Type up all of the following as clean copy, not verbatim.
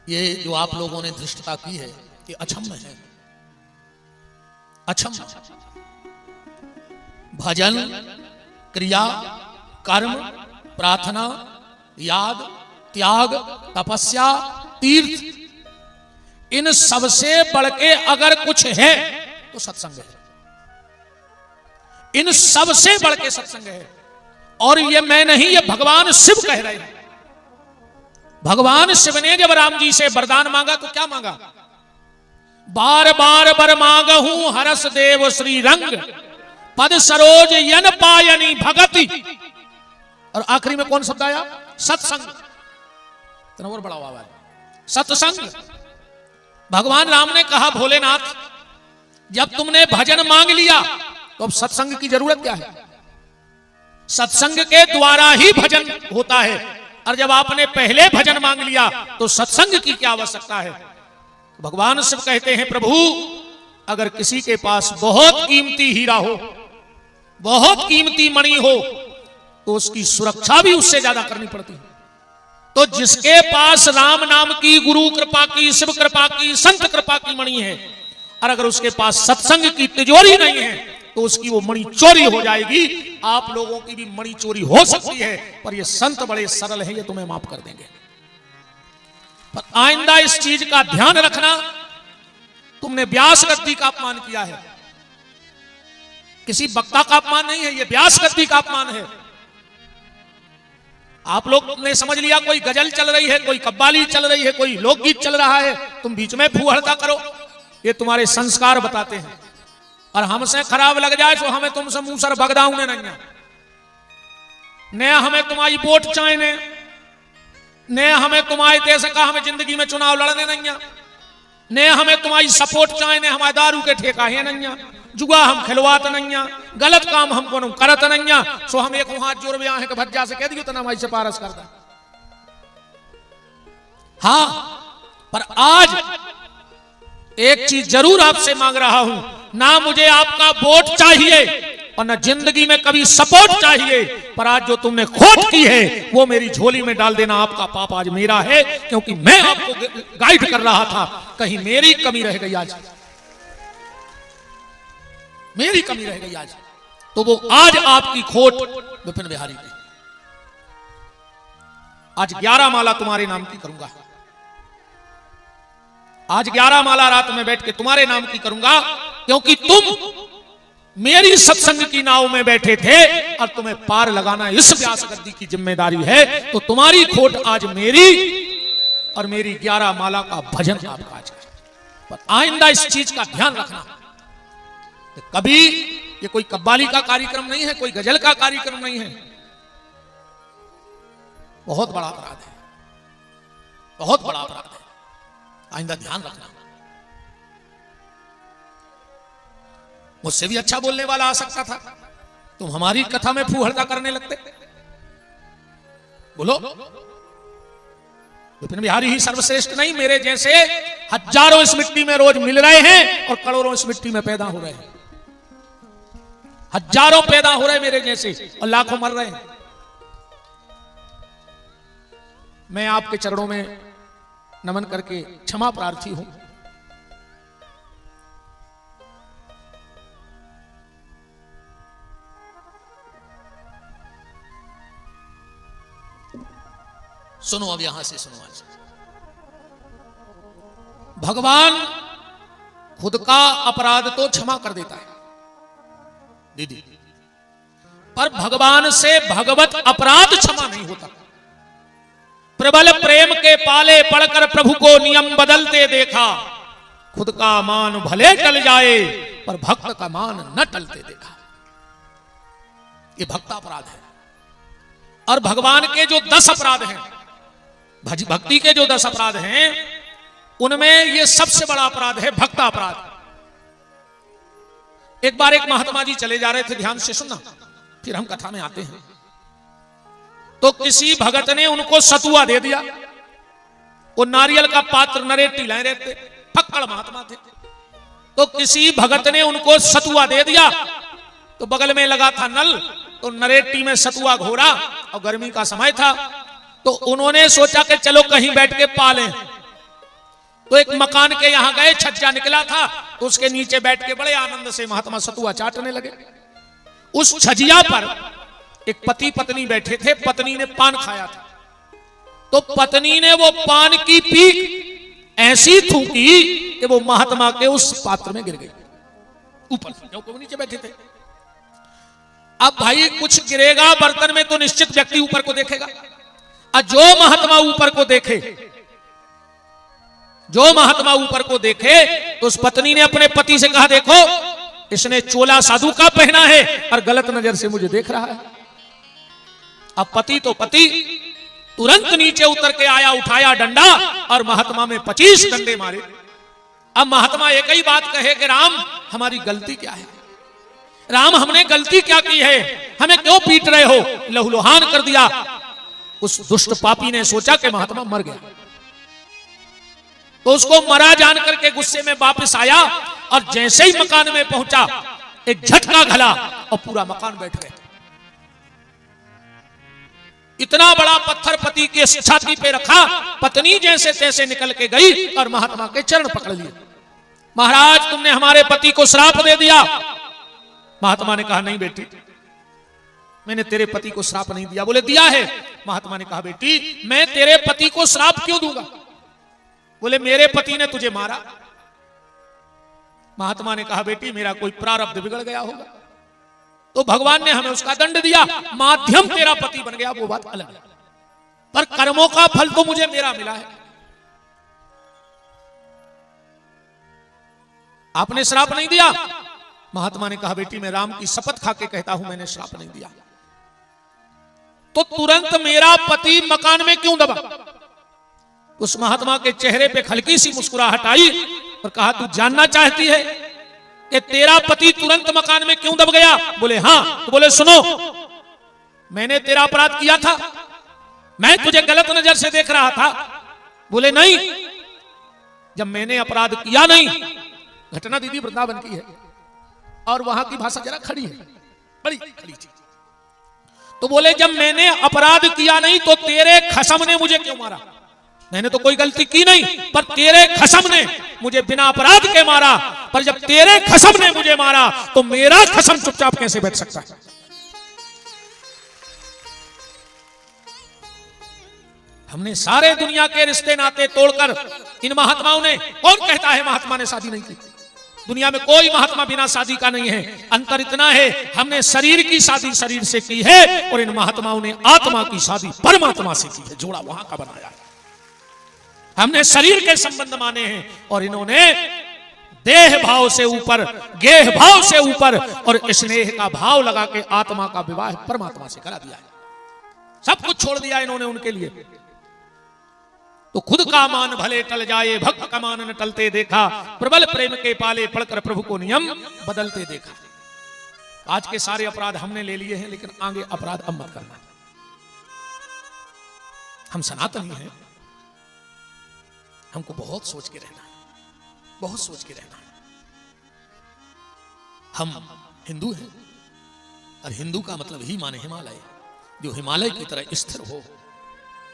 ये जो आप लोगों ने धृष्टता की है ये अक्षम्य है, अक्षम्य। भजन, क्रिया, कर्म, प्रार्थना, याद, त्याग, तपस्या, तीर्थ, इन सबसे बढ़ के अगर कुछ है तो सत्संग है। इन सबसे बढ़ के सत्संग है। और ये मैं नहीं, ये भगवान शिव कह रहे हैं। भगवान शिव ने जब राम जी से वरदान मांगा तो क्या मांगा? बार बार बर मांगहूं हरस देव श्री रंग, पद सरोज यन पायनी भगति। और आखिरी में कौन शब्द आया? सत्संग। और बड़ा आवाज, सत्संग। भगवान राम ने कहा, भोलेनाथ जब तुमने भजन मांग लिया तो अब सत्संग की जरूरत क्या है? सत्संग के द्वारा ही भजन होता है। और जब आपने पहले भजन मांग लिया तो सत्संग की क्या आवश्यकता है? भगवान शिव कहते हैं, प्रभु अगर किसी के पास बहुत कीमती हीरा हो, बहुत कीमती मणि हो, तो उसकी सुरक्षा भी उससे ज्यादा करनी पड़ती है। तो जिसके पास राम नाम की, गुरु कृपा की, शिव कृपा की, संत कृपा की मणि है, और अगर उसके पास सत्संग की तिजोरी नहीं है तो उसकी वो मणि चोरी हो जाएगी। आप लोगों की भी मणि चोरी हो सकती है, पर ये संत बड़े सरल है, ये तुम्हें माफ कर देंगे। पर आइंदा इस चीज का ध्यान रखना, तुमने व्यास गद्दी का अपमान किया है। किसी वक्ता का अपमान नहीं है, ये व्यास गद्दी का अपमान है। आप लोग ने समझ लिया कोई गजल चल रही है, कोई कव्वाली चल रही है, कोई लोकगीत चल रहा है, तुम बीच में फूहड़ता करो। ये तुम्हारे संस्कार बताते हैं। और हमसे खराब लग जाए तो हमें तुमसे मुंह सर बगदाऊ ने नहीं, नया हमें तुम्हारी वोट चाहने, नया हमें तुम्हारे देश का हमें जिंदगी में चुनाव लड़ने नहीं, नया हमें तुम्हारी सपोर्ट चाहने, हमारे दारू के ठेका है नहीं, जुआ हम खिलवात नहीं, गलत काम हमको करत नहीं। सो हम एक हाथ जोड़ है कि भज्जा से कह दियो तो ना हमारी सिफारिश करता। हाँ, पर आज एक चीज जरूर आपसे मांग रहा हूं, ना मुझे आपका वोट चाहिए और ना जिंदगी में कभी सपोर्ट चाहिए, पर आज जो तुमने खोट की है वो मेरी झोली में डाल देना। आपका पाप आज मेरा है, क्योंकि मैं आपको गाइड कर रहा था। कहीं मेरी कमी रह गई, आज मेरी कमी रह गई आज, तो वो आज आपकी खोट विपिन बिहारी की। आज 11 माला तुम्हारे नाम की करूंगा, आज 11 माला रात में बैठ के तुम्हारे नाम की करूंगा, क्योंकि तुम मेरी सत्संग की नाव में बैठे थे और तुम्हें पार लगाना इस व्यास गद्दी की जिम्मेदारी है। तो तुम्हारी खोट आज मेरी, और मेरी 11 माला का भजन आपका आज है। पर आइंदा इस चीज का ध्यान रखना, कभी ये कोई कव्वाली का कार्यक्रम नहीं है, कोई गजल का कार्यक्रम नहीं है। बहुत बड़ा अपराध है, बहुत बड़ा अपराध है। आइंदा ध्यान रखना। मुझसे भी अच्छा बोलने वाला आ सकता था, तुम हमारी कथा में फूहड़ता करने लगते। बोलो, विपिन बिहारी ही सर्वश्रेष्ठ नहीं, मेरे जैसे हजारों इस मिट्टी में रोज मिल रहे हैं और करोड़ों इस मिट्टी में पैदा हो रहे हैं। हजारों पैदा हो रहे मेरे जैसे और लाखों मर रहे हैं। मैं आपके चरणों में नमन करके क्षमा प्रार्थी हूं। सुनो, अब यहां से सुनो। आज भगवान खुद का अपराध तो क्षमा कर देता है दीदी, पर भगवान से भगवत अपराध क्षमा नहीं होता। प्रबल प्रेम के पाले पड़कर प्रभु को नियम बदलते देखा, खुद का मान भले टल जाए पर भक्त का मान न टलते देखा। ये भक्त अपराध है। और भगवान के जो 10 अपराध हैं, भक्ति के जो 10 अपराध हैं, उनमें ये सबसे बड़ा अपराध है भक्ता अपराध। एक बार एक महात्मा जी चले जा रहे थे, ध्यान से सुनना, फिर हम कथा में आते हैं। तो किसी भगत ने उनको सतुआ दे दिया। वो नारियल का पात्र नरेटी लाए रहते, फक्कड़ महात्मा थे। तो किसी भगत ने उनको सतुआ दे दिया, तो बगल में लगा था नल, तो नरेटी में सतुआ घोरा और गर्मी का समय था, तो उन्होंने सोचा कि चलो कहीं बैठ के पालें। तो एक मकान के यहां गए, छज्जा निकला था, तो उसके नीचे बैठ के बड़े आनंद से महात्मा सतुआ चाटने लगे। उस छजिया पर एक पति पत्नी बैठे थे, पत्नी ने पान खाया था, तो पत्नी ने वो पान की पीक ऐसी थूकी कि वो महात्मा के उस पात्र में गिर गई ऊपर, क्योंकि वो नीचे बैठे थे। अब भाई कुछ गिरेगा बर्तन में तो निश्चित व्यक्ति ऊपर को देखेगा, और जो महात्मा ऊपर को देखे, जो महात्मा ऊपर को देखे, तो उस पत्नी ने अपने पति से कहा, देखो इसने चोला साधु का पहना है और गलत नजर से मुझे देख रहा है। अब पति तो पति तुरंत नीचे उतर के आया, उठाया डंडा और महात्मा में 25 डंडे मारे। अब महात्मा एक ही बात कहे कि राम हमारी गलती क्या है, राम हमने गलती क्या की है, हमें क्यों पीट रहे हो, लहूलुहान कर दिया। उस दुष्ट पापी ने सोचा कि महात्मा मर गया, तो उसको मरा जान करके गुस्से में वापस आया, और जैसे ही मकान में पहुंचा एक झटका घला और पूरा मकान बैठ गया। इतना बड़ा पत्थर पति के छाती पे रखा, पत्नी जैसे तैसे निकल के गई और महात्मा के चरण पकड़ लिए। महाराज तुमने हमारे पति को श्राप दे दिया। महात्मा ने कहा, नहीं बेटी, मैंने तेरे पति को श्राप नहीं दिया। बोले दिया है। महात्मा ने कहा, बेटी मैं तेरे पति को श्राप क्यों दूंगा। बोले मेरे पति ने तुझे मारा। महात्मा ने कहा, बेटी मेरा कोई प्रारब्ध बिगड़ गया होगा, तो भगवान ने हमें उसका दंड दिया, माध्यम तेरा पति बन गया, वो बात अलग है, पर कर्मों का फल तो मुझे मेरा मिला है। आपने श्राप नहीं दिया। महात्मा ने कहा, बेटी मैं राम की शपथ खा के कहता हूं मैंने श्राप नहीं दिया। तो तुरंत मेरा पति मकान में क्यों दबा। उस महात्मा के चेहरे पे हल्की सी मुस्कुराहट आई और कहा, तू जानना चाहती है कि तेरा पति तुरंत मकान में क्यों दब गया। बोले हाँ। तो बोले सुनो, मैंने तेरा अपराध किया था, मैं तुझे गलत नजर से देख रहा था। बोले नहीं, जब मैंने अपराध किया नहीं, घटना दीदी वृंदावन की है और वहां की भाषा जरा खड़ी है, बड़ी खड़ी चीज। तो बोले जब मैंने अपराध किया नहीं तो तेरे खसम ने मुझे क्यों मारा। मैंने तो कोई गलती की नहीं, पर तेरे खसम ने मुझे बिना अपराध के मारा। पर जब तेरे खसम ने मुझे मारा तो मेरा खसम चुपचाप कैसे बैठ सकता है। हमने सारे दुनिया के रिश्ते नाते तोड़कर इन महात्माओं ने, कौन कहता है महात्मा ने शादी नहीं की। दुनिया में कोई महात्मा बिना शादी का नहीं है। अंतर इतना है, हमने शरीर की शादी शरीर से की है और इन महात्माओं ने आत्मा की शादी परमात्मा से की है। जोड़ा वहां का बनाया है। हमने शरीर के संबंध माने हैं और इन्होंने देह भाव से ऊपर, गेह भाव से ऊपर और स्नेह का भाव लगा के आत्मा का विवाह परमात्मा से करा दिया है। सब कुछ छोड़ दिया इन्होंने उनके लिए। तो खुद का मान भले टल जाए, भक्त का मान न टलते देखा, प्रबल प्रेम के पाले पढ़कर प्रभु को नियम बदलते देखा। आज के सारे अपराध हमने ले लिए हैं, लेकिन आगे अपराध अब मत करना। हम सनातनी हैं, हमको बहुत सोच के रहना है, बहुत सोच के रहना है। हम हिंदू हैं और हिंदू का मतलब ही माने हिमालय, जो हिमालय की तरह स्थिर हो।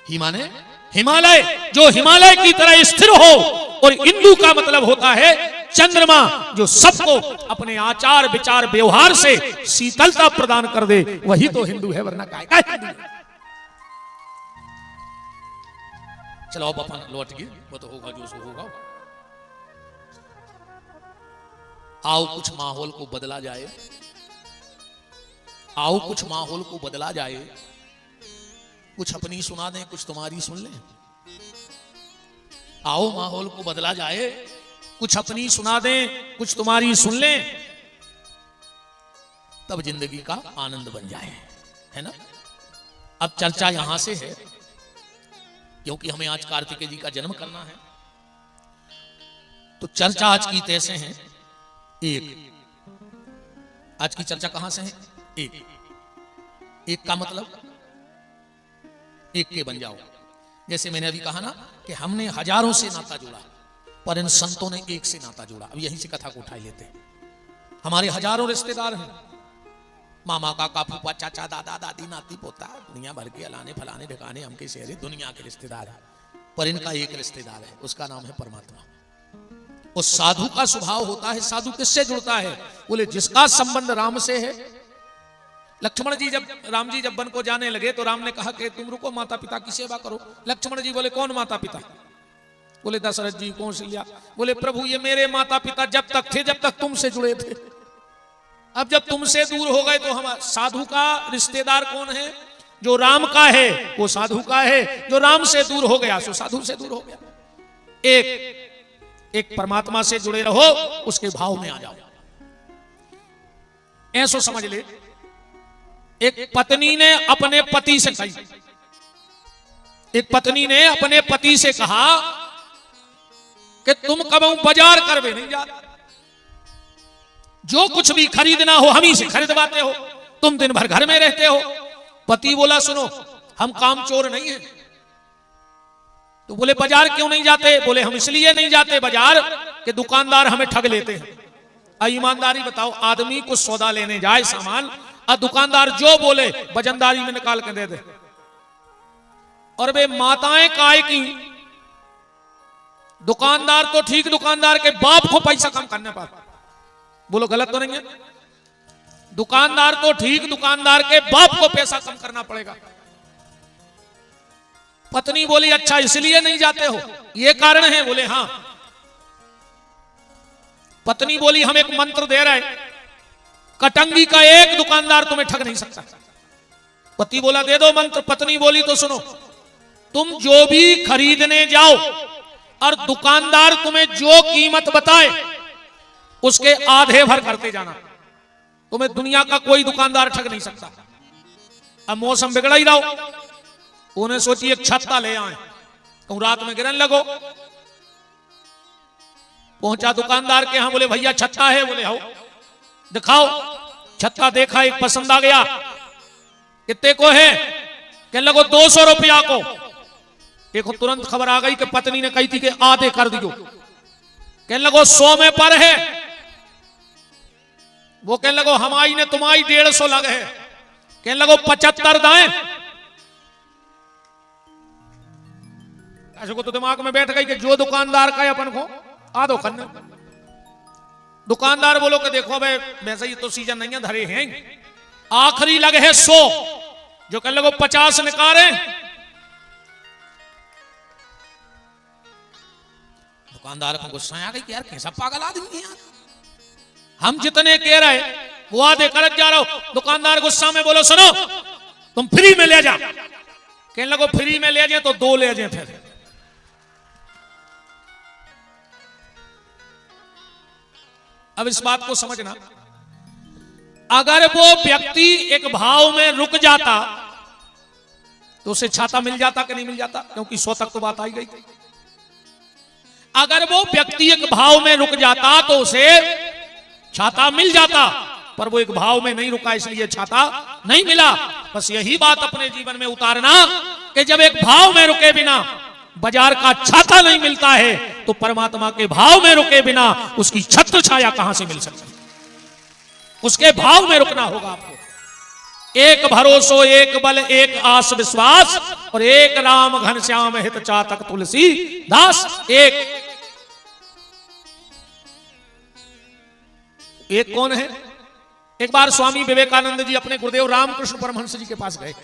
ही माने हिमालय, जो हिमालय की तरह स्थिर हो। और हिंदू का मतलब होता है चंद्रमा, जो सबको अपने आचार विचार व्यवहार से शीतलता प्रदान कर दे, वही तो हिंदू है, वरना काय का हिंदू है। चलो अब अपन लौट गए, वो तो होगा जो सो होगा। आओ कुछ माहौल को बदला जाए, आओ कुछ माहौल को बदला जाए। कुछ अपनी सुना दें, कुछ तुम्हारी सुन लें। आओ माहौल को बदला जाए, कुछ अपनी सुना दें, कुछ तुम्हारी सुन लें, तब जिंदगी का आनंद बन जाए, है ना। अब चर्चा यहां से है क्योंकि हमें आज कार्तिकेय जी का जन्म करना है। तो चर्चा आज की तैसे है एक। आज की चर्चा कहां से है? एक। एक का मतलब एक के बन जाओ। जैसे मैंने अभी कहा ना कि हमने हजारों से नाता जोड़ा, पर इन संतों ने एक से नाता जोड़ा। अब यहीं से कथा को उठाई लेते हैं। हमारे हजारों रिश्तेदार हैं, मामा काका फूफा चाचा दादा दादी नाती पोता, दुनिया भर के अलाने फलाने ढकाने हमके शहरे दुनिया के रिश्तेदार हैं। पर इनका एक रिश्तेदार है, उसका नाम है परमात्मा। और साधु का स्वभाव होता है, साधु किससे जुड़ता है? बोले जिसका संबंध राम से है। लक्ष्मण जी राम जी जब वन को जाने लगे तो राम ने कहा कि तुम रुको, माता पिता की सेवा करो। लक्ष्मण जी बोले कौन माता पिता? बोले दशरथ जी, कौशल्या। बोले प्रभु ये मेरे माता पिता जब तक थे जब तक तुमसे जुड़े थे, अब जब तुमसे दूर हो गए तो हम। साधु का रिश्तेदार कौन है? जो राम का है वो साधु का है, जो राम से दूर हो गया सो साधु से दूर हो गया। एक परमात्मा से जुड़े रहो, उसके भाव में आ जाओ। ऐसो समझ ले, एक पत्नी ने अपने पति से कही, एक पत्नी ने अपने पति से कहा कि तुम कबहू बाजार करवे नहीं जा, जो कुछ भी खरीदना हो हम ही से खरीदवाते हो, तुम दिन भर घर में रहते हो। पति बोला सुनो, हम कामचोर नहीं हैं। तो बोले बाजार क्यों नहीं जाते? बोले हम इसलिए नहीं जाते बाजार कि दुकानदार हमें ठग लेते हैं। ईमानदारी बताओ, आदमी को सौदा लेने जाए सामान, और दुकानदार जो बोले वजनदारी में निकाल के दे दे। और वे माताएं काय की, दुकानदार तो ठीक, दुकानदार के बाप को पैसा कम करने पर। बोलो गलत तो नहीं है? दुकानदार तो ठीक, दुकानदार के बाप को पैसा कम करना पड़ेगा। पत्नी बोली अच्छा इसलिए नहीं जाते हो, ये कारण है? बोले हां। पत्नी बोली हम एक मंत्र दे रहे, कटंगी का एक दुकानदार तुम्हें ठग नहीं सकता। पति बोला दे दो मंत्र। पत्नी बोली तो सुनो, तुम जो भी खरीदने जाओ और दुकानदार तुम्हें जो कीमत बताए उसके आधे भर करते जाना, तुम्हें दुनिया का कोई दुकानदार ठग नहीं सकता। अब मौसम बिगड़ा ही रहो, उन्हें सोची एक छत्ता ले आए, कहूं रात में गिरने लगो। पहुंचा दुकानदार के यहां, बोले भैया छत्ता है? बोले हो दिखाओ। छत्ता देखा, एक पसंद आ गया। कितने को है? कहने लगो 200 रुपया को। देखो तुरंत खबर आ गई कि पत्नी ने कही थी कि आधे कर दियो। कहने लगो 100 में पर है। वो कहने लगो हमारी ने तुम्हारी 150 लग है। कहने लगो 75 दाएं। ऐसे को तो दिमाग में बैठ गई कि जो दुकानदार का है अपन को आधो करने। दुकानदार बोलो कि देखो भाई वैसे ही तो सीजन नहीं है, धरे हैं, आखिरी लगे है 100। जो कहने लगो 50 निकाले। दुकानदार को गुस्सा आ गई कि यार कैसा पागल आदमी है यार, हम जितने कह रहे वो आधे करत जा रहा हो। दुकानदार गुस्सा में बोलो सुनो, तुम फ्री में ले जा। कहने लगो फ्री में ले जाए तो 2 ले जाए। फिर अब इस बात को समझना, अगर वो व्यक्ति एक भाव में रुक जाता तो उसे छाता मिल जाता कि नहीं मिल जाता? क्योंकि 100 तक तो बात आई गई थी। अगर वो व्यक्ति एक भाव में रुक जाता तो उसे छाता मिल जाता, पर वो एक भाव में नहीं रुका इसलिए छाता नहीं मिला। बस यही बात अपने जीवन में उतारना कि जब एक भाव में रुके बिना बाजार का छाता नहीं मिलता है तो परमात्मा के भाव में रुके बिना उसकी छत्र छाया कहां से मिल सकती? उसके भाव में रुकना होगा आपको। एक भरोसो एक बल एक आस विश्वास, और एक राम घनश्याम हित चातक तुलसी दास। एक कौन है? एक बार स्वामी विवेकानंद जी अपने गुरुदेव रामकृष्ण परमहंस जी के पास गए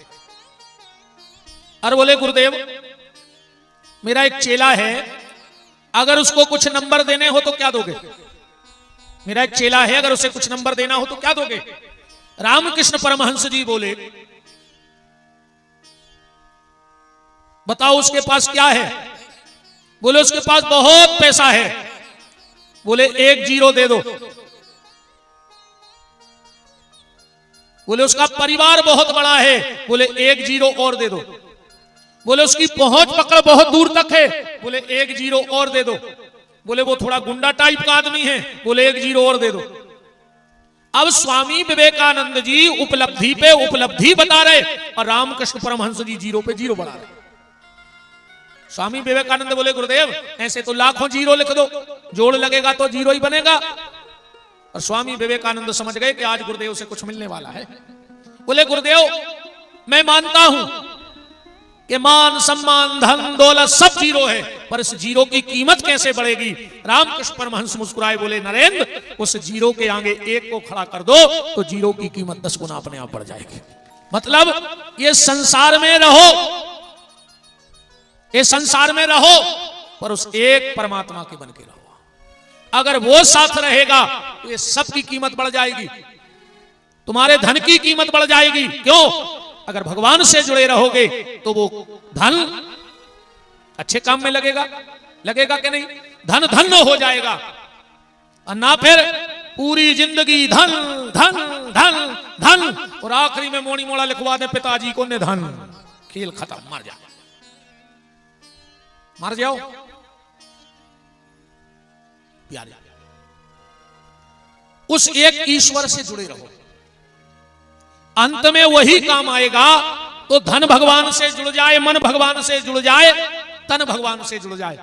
और बोले गुरुदेव मेरा एक चेला है, अगर उसको कुछ नंबर देने हो तो क्या दोगे? मेरा एक चेला है, अगर उसे कुछ नंबर देना हो तो क्या दोगे? रामकृष्ण परमहंस जी बोले बताओ उसके पास क्या है? बोले उसके पास बहुत पैसा है। बोले 1 0 दे दो। बोले उसका परिवार बहुत बड़ा है। बोले 1 0 और दे दो। बोले उसकी पहुंच पकड़ बहुत दूर तक है। बोले 1 0 और दे दो। बोले वो थोड़ा गुंडा टाइप का आदमी है। बोले 1 0 और दे दो। अब स्वामी विवेकानंद जी उपलब्धि पे उपलब्धि बता रहे और रामकृष्ण परमहंस जी 0 पे 0 बढ़ा रहे। स्वामी विवेकानंद बोले गुरुदेव ऐसे तो लाखों 0 लिख दो, जोड़ लगेगा तो 0 ही बनेगा। और स्वामी विवेकानंद समझ गए कि आज गुरुदेव से कुछ मिलने वाला है। बोले गुरुदेव मैं मानता हूं कि मान सम्मान धन दौलत सब जीरो है, पर इस जीरो की कीमत कैसे बढ़ेगी। रामकृष्ण परमहंस मुस्कुराए बोले, नरेंद्र उस जीरो के आगे एक को खड़ा कर दो तो जीरो की कीमत 10 गुना अपने आप बढ़ जाएगी। मतलब ये संसार में रहो, ये संसार में रहो, पर उस एक परमात्मा के बन के रहो। अगर वो साथ रहेगा तो ये सब की कीमत बढ़ जाएगी, तुम्हारे धन की कीमत बढ़ जाएगी। क्यों? अगर भगवान से जुड़े रहोगे तो वो धन अच्छे काम में लगेगा, लगेगा कि नहीं? धन धन्य हो जाएगा, और ना फिर पूरी जिंदगी धन धन धन धन, और आखिरी में मोड़ी मोड़ा लिखवा दे पिताजी को निधन, खेल खत्म, मर जाओ, मर जाओ प्यारे। उस एक ईश्वर से जुड़े रहो, अंत में वही काम आएगा। तो धन भगवान से जुड़ जाए, मन भगवान से जुड़ जाए, तन भगवान से जुड़ जाए।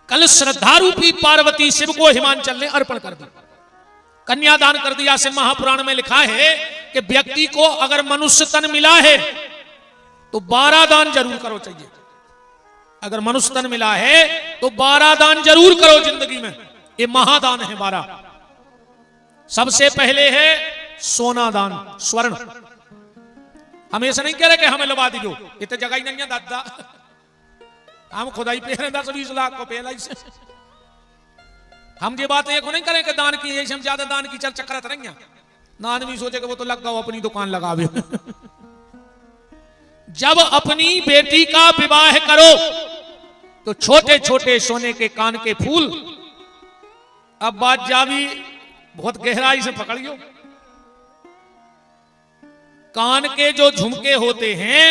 कल श्रद्धारूपी पार्वती शिव को हिमांचल ने अर्पण कर दी, कन्यादान कर दिया। से महापुराण में लिखा है कि व्यक्ति को अगर मनुष्य तन मिला है तो 12 दान जरूर करो चाहिए। अगर मनुष्य तन मिला है तो 12 दान जरूर करो जिंदगी में। ये महादान है 12। सबसे पहले है सोना दान, स्वर्ण। हम ऐसा नहीं कह रहे कि हमें लगा दीजिए, इतने जगह ही नहीं है दादा, हम खुदा ही पे 10-20 लाख को पहला ही से। हम ये बात एक नहीं करें कि दान की, हम ज्यादा दान की चर्चा करते रहेंगे ना। आदमी सोचे कि वो तो लग गया अपनी दुकान लगावे। जब अपनी बेटी का विवाह करो तो छोटे छोटे सोने के कान के फूल, अब बात जावी बहुत गहराई से पकड़ियो, कान के जो झुमके होते हैं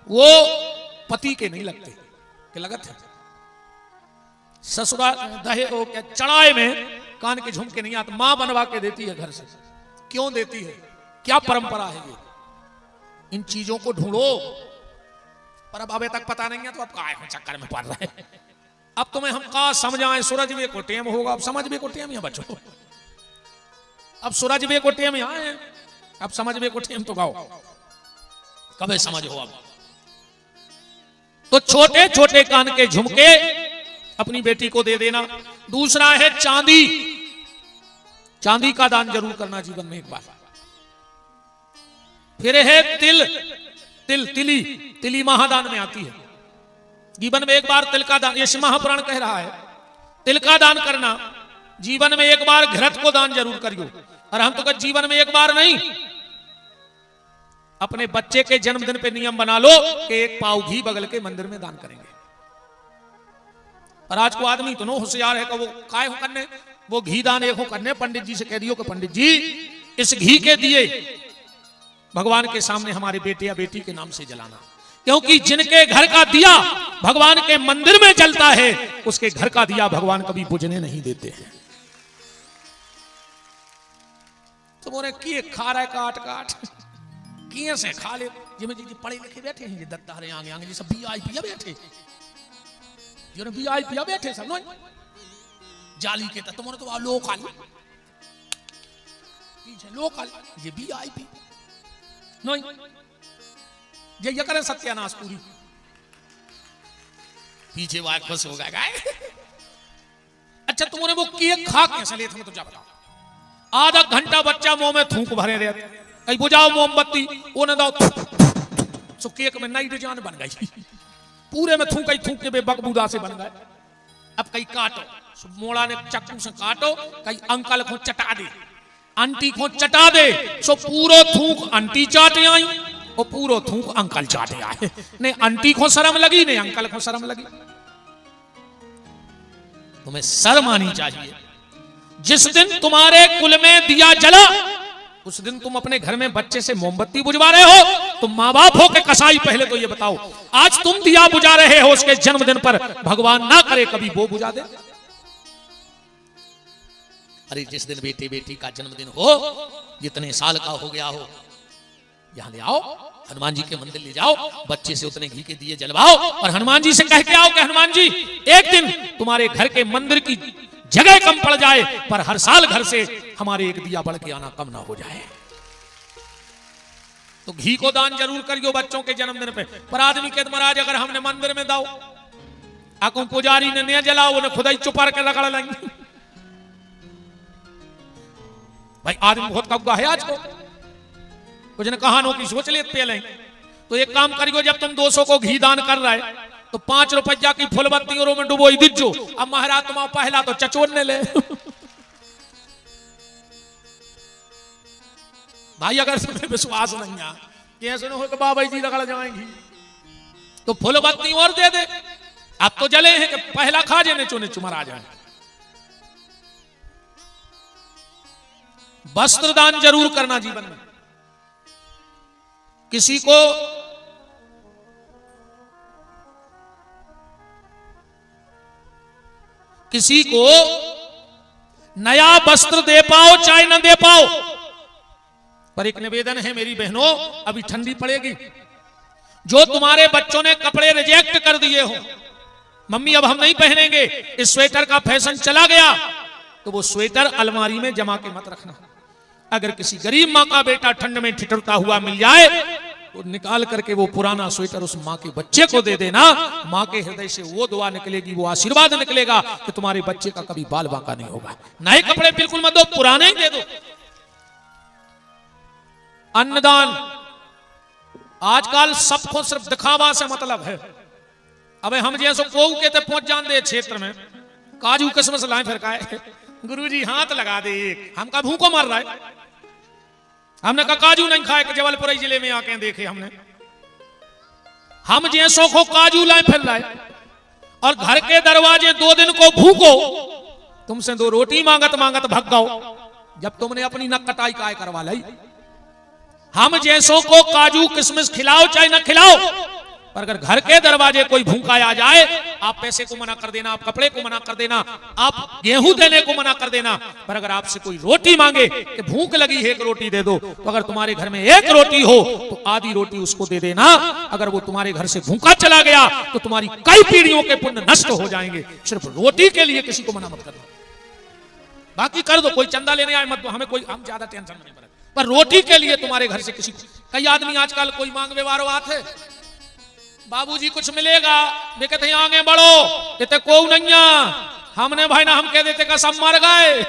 वो पति के नहीं लगते, कि लगत है ससुराल दहे हो क्या चढ़ाए में कान के झुमके नहीं आते, मां बनवा के देती है घर से। क्यों देती है? क्या परंपरा है ये? इन चीजों को ढूंढो, पर अब अभी तक पता नहीं है तो अब काय चक्कर में पड़ रहा है। अब तुम्हें हम कहा समझाएं, सूरज वे को टेम होगा, अब समझ वे को टेम या बचो, अब सूरज वे को टेम यहां है, अब समझ वे को टेम तो गाओ, कभी समझ हो। अब तो छोटे छोटे कान के झुमके अपनी बेटी को दे देना। दूसरा है चांदी, चांदी का दान जरूर करना जीवन में एक बार। फिर है तिल, तिली, तिली महादान में आती है। जीवन में एक बार तिल का दान, ये महापुराण कह रहा है, तिल का दान करना। जीवन में एक बार घृत को दान जरूर करियो। और हम तो कह जीवन में एक बार नहीं, अपने बच्चे के जन्मदिन पे नियम बना लो कि 1 पाव घी बगल के मंदिर में दान करेंगे। पर आज को आदमी तो नो होशियार है कि वो काय हो करने, वो घी दान एक हो करने। पंडित जी से कह दियो कि पंडित जी इस घी के दिए भगवान के सामने हमारे बेटे या बेटी के नाम से जलाना, क्योंकि जिनके घर का दिया भगवान के मंदिर में जलता है, उसके घर का दिया भगवान कभी बुझने नहीं देते हैं। तो बोले किए खा रहा है काट काट, किए से खा ले। जिम्मे जी पढ़े लिखे बैठे हैं, दत्ता हरे आगे आगे सब VIP बैठे, जो VIP बैठे सब नहीं जाली के, तो तुमने तो लोकल लोकल ये VIP नहीं, ये करे सत्यानाश पूरी पीछे वाक खुश हो गया। अच्छा तुमने वो केक खा कैसे ले, तुम्हें तो जा बताओ। आधा घंटा बच्चा मुंह में थूक भरे रहते, कहीं बुझाओ मोमबत्ती, वो न दो, सो केक में नई डिजाइन बन गई, पूरे में थूक थूक के बकबूदा से बन गए। अब कहीं काटो, मोड़ा ने चक्कू से काटो, कहीं अंकल को चटा दे, आंटी को चटा दे, सो पूरा थूक आंटी चाटे आई और पूरा थूक अंकल चाटे आए। नहीं आंटी को शर्म लगी, नहीं अंकल को शर्म लगी। तुम्हें शर्म आनी चाहिए। जिस दिन तुम्हारे कुल में दिया जला, उस दिन तुम अपने घर में बच्चे से मोमबत्ती बुझवा रहे हो। तुम माँ बाप हो के कसाई, पहले तो ये बताओ, आज तुम दिया बुझा रहे हो उसके जन्मदिन पर, भगवान ना करे कभी वो बुझा दे। अरे जिस दिन बेटे बेटी का जन्मदिन हो, जितने साल का हो गया हो, यहां ले आओ, हनुमान जी के मंदिर ले जाओ, बच्चे से उतने घी के दिए जलवाओ और हनुमान जी से कह के आओ कि हनुमान जी एक दिन तुम्हारे घर के मंदिर की जगह कम पड़ जाए, पर हर साल घर से हमारे एक दिया बढ़ के आना कम ना हो जाए। तो घी को दान जरूर करियो बच्चों के जन्मदिन पे। पर आदमी के महाराज अगर हमने मंदिर में दाओ आको पुजारी ने नहीं जलाओ, उन्हें खुदा ही चुपार के रगड़ लेंगे। भाई आदमी बहुत कब्बा है आज को, कुछ ने कहानों की सोच लेते लें। तो एक काम करियो, जब तुम 200 को घी दान कर रहा है तो 5 रुपया की फुलबत्तियों में डुबोई दीजो। अब महाराज तुम पहला तो चचोड़ने ले भाई अगर तुम्हें विश्वास नहीं है कि ऐसे न हो कि बाबा जी रगड़ जाएंगी तो फुलबत्ती और दे दे। अब तो जले हैं कि पहला खा जाने चुने चुमर आ जाए। वस्त्र दान जरूर करना जीवन में। किसी को नया वस्त्र दे पाओ चाहे न दे पाओ, पर एक निवेदन है मेरी बहनों, अभी ठंडी पड़ेगी, जो तुम्हारे बच्चों ने कपड़े रिजेक्ट कर दिए हो, मम्मी अब हम नहीं पहनेंगे, इस स्वेटर का फैशन चला गया, तो वो स्वेटर अलमारी में जमा के मत रखना। अगर किसी गरीब माँ का बेटा ठंड में ठिठुरता हुआ मिल जाए तो निकाल करके वो पुराना स्वेटर उस माँ के बच्चे को दे देना। माँ के हृदय से वो दुआ निकलेगी, वो आशीर्वाद निकलेगा कि तुम्हारे बच्चे का कभी बाल बांका नहीं होगा। नए कपड़े बिल्कुल मत दो, पुराने ही दे दो। अन्नदान, आजकल सबको सिर्फ दिखावा से मतलब है। अबे हम जैसे को कहते पहुंच जान दे क्षेत्र में काजू किस्मस लाए फिर का गुरुजी हाथ लगा दे, हमका भूखो मर रहा है। हमने कहा काजू नहीं खाए कि जबलपुर जिले में आके देखे हमने। हम जैसों को काजू लाए फिर लाए और घर के दरवाजे 2 दिन को भूखो, तुमसे 2 रोटी मांगत मांगत भग गओ जब तुमने अपनी नक कटाई काय करवा लाई। हम जैसों को काजू किशमिश खिलाओ चाहे न खिलाओ, पर अगर घर के दरवाजे कोई भूखा आ जाए, आप पैसे को मना कर देना, आप कपड़े को मना कर देना, आप गेहूं देने को मना कर देना, पर अगर आपसे कोई रोटी मांगे कि भूख लगी है 1 रोटी दे दो, तो अगर तुम्हारे घर में 1 रोटी हो तो आधी रोटी उसको दे देना। अगर वो तुम्हारे घर से भूखा चला गया तो तुम्हारी कई पीढ़ियों के पुण्य नष्ट हो जाएंगे। सिर्फ रोटी के लिए किसी को मना मत करना, बाकी कर दो, कोई चंदा लेने आए मत, हमें कोई, हम ज्यादा टेंशन नहीं बना, पर रोटी के लिए तुम्हारे घर से किसी। कई आदमी आजकल कोई मांग व्यवहार आते, बाबूजी कुछ मिलेगा, वे कहते हैं आगे बढ़ो, कहते को नहीं, हमने भाई ना हम कह देते का सब मर गए,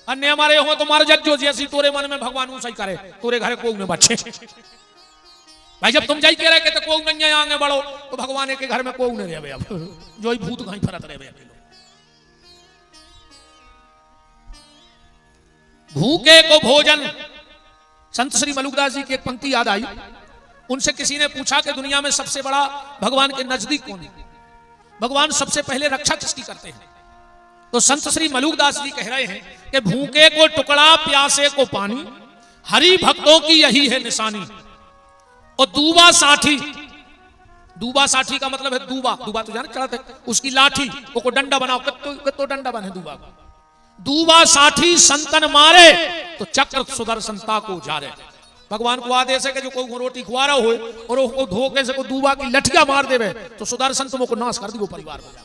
अन्य हमारे हो तो मार जज्जो जैसी तोरे मन में भगवान सही करे, तोरे घर को न बचे। भाई जब तुम जाई कह रहे कहते को नहीं है आगे बढ़ो, तो भगवान के घर में को नहीं रहे, अब जो ही भूत कहीं फरत रहे। भूखे को भोजन, संत श्री मलुकदास जी की एक पंक्ति याद आई। उनसे किसी ने पूछा कि दुनिया में सबसे बड़ा भगवान के नजदीक कौन है, भगवान सबसे पहले रक्षा किसकी करते हैं? तो संत श्री मलुकदास जी कह रहे हैं कि भूखे को टुकड़ा प्यासे को पानी, हरि भक्तों की यही है निशानी। और दूबा साठी, दूबा साठी का मतलब है दूबा, दूबा तो जाने चढ़ाते, उसकी लाठी को डंडा बनाओ, कितो डंडा बने दूबा को। दूबा साठी संतन मारे तो चक्र सुदर्शनता को जारे। भगवान को आदेश है कि जो कोई रोटी खुआ रहा हो और वो धोखे से को दूबा की लठिया मार देवे तो सुदर्शन तुमको नाश कर दी, वो परिवार हो जाए।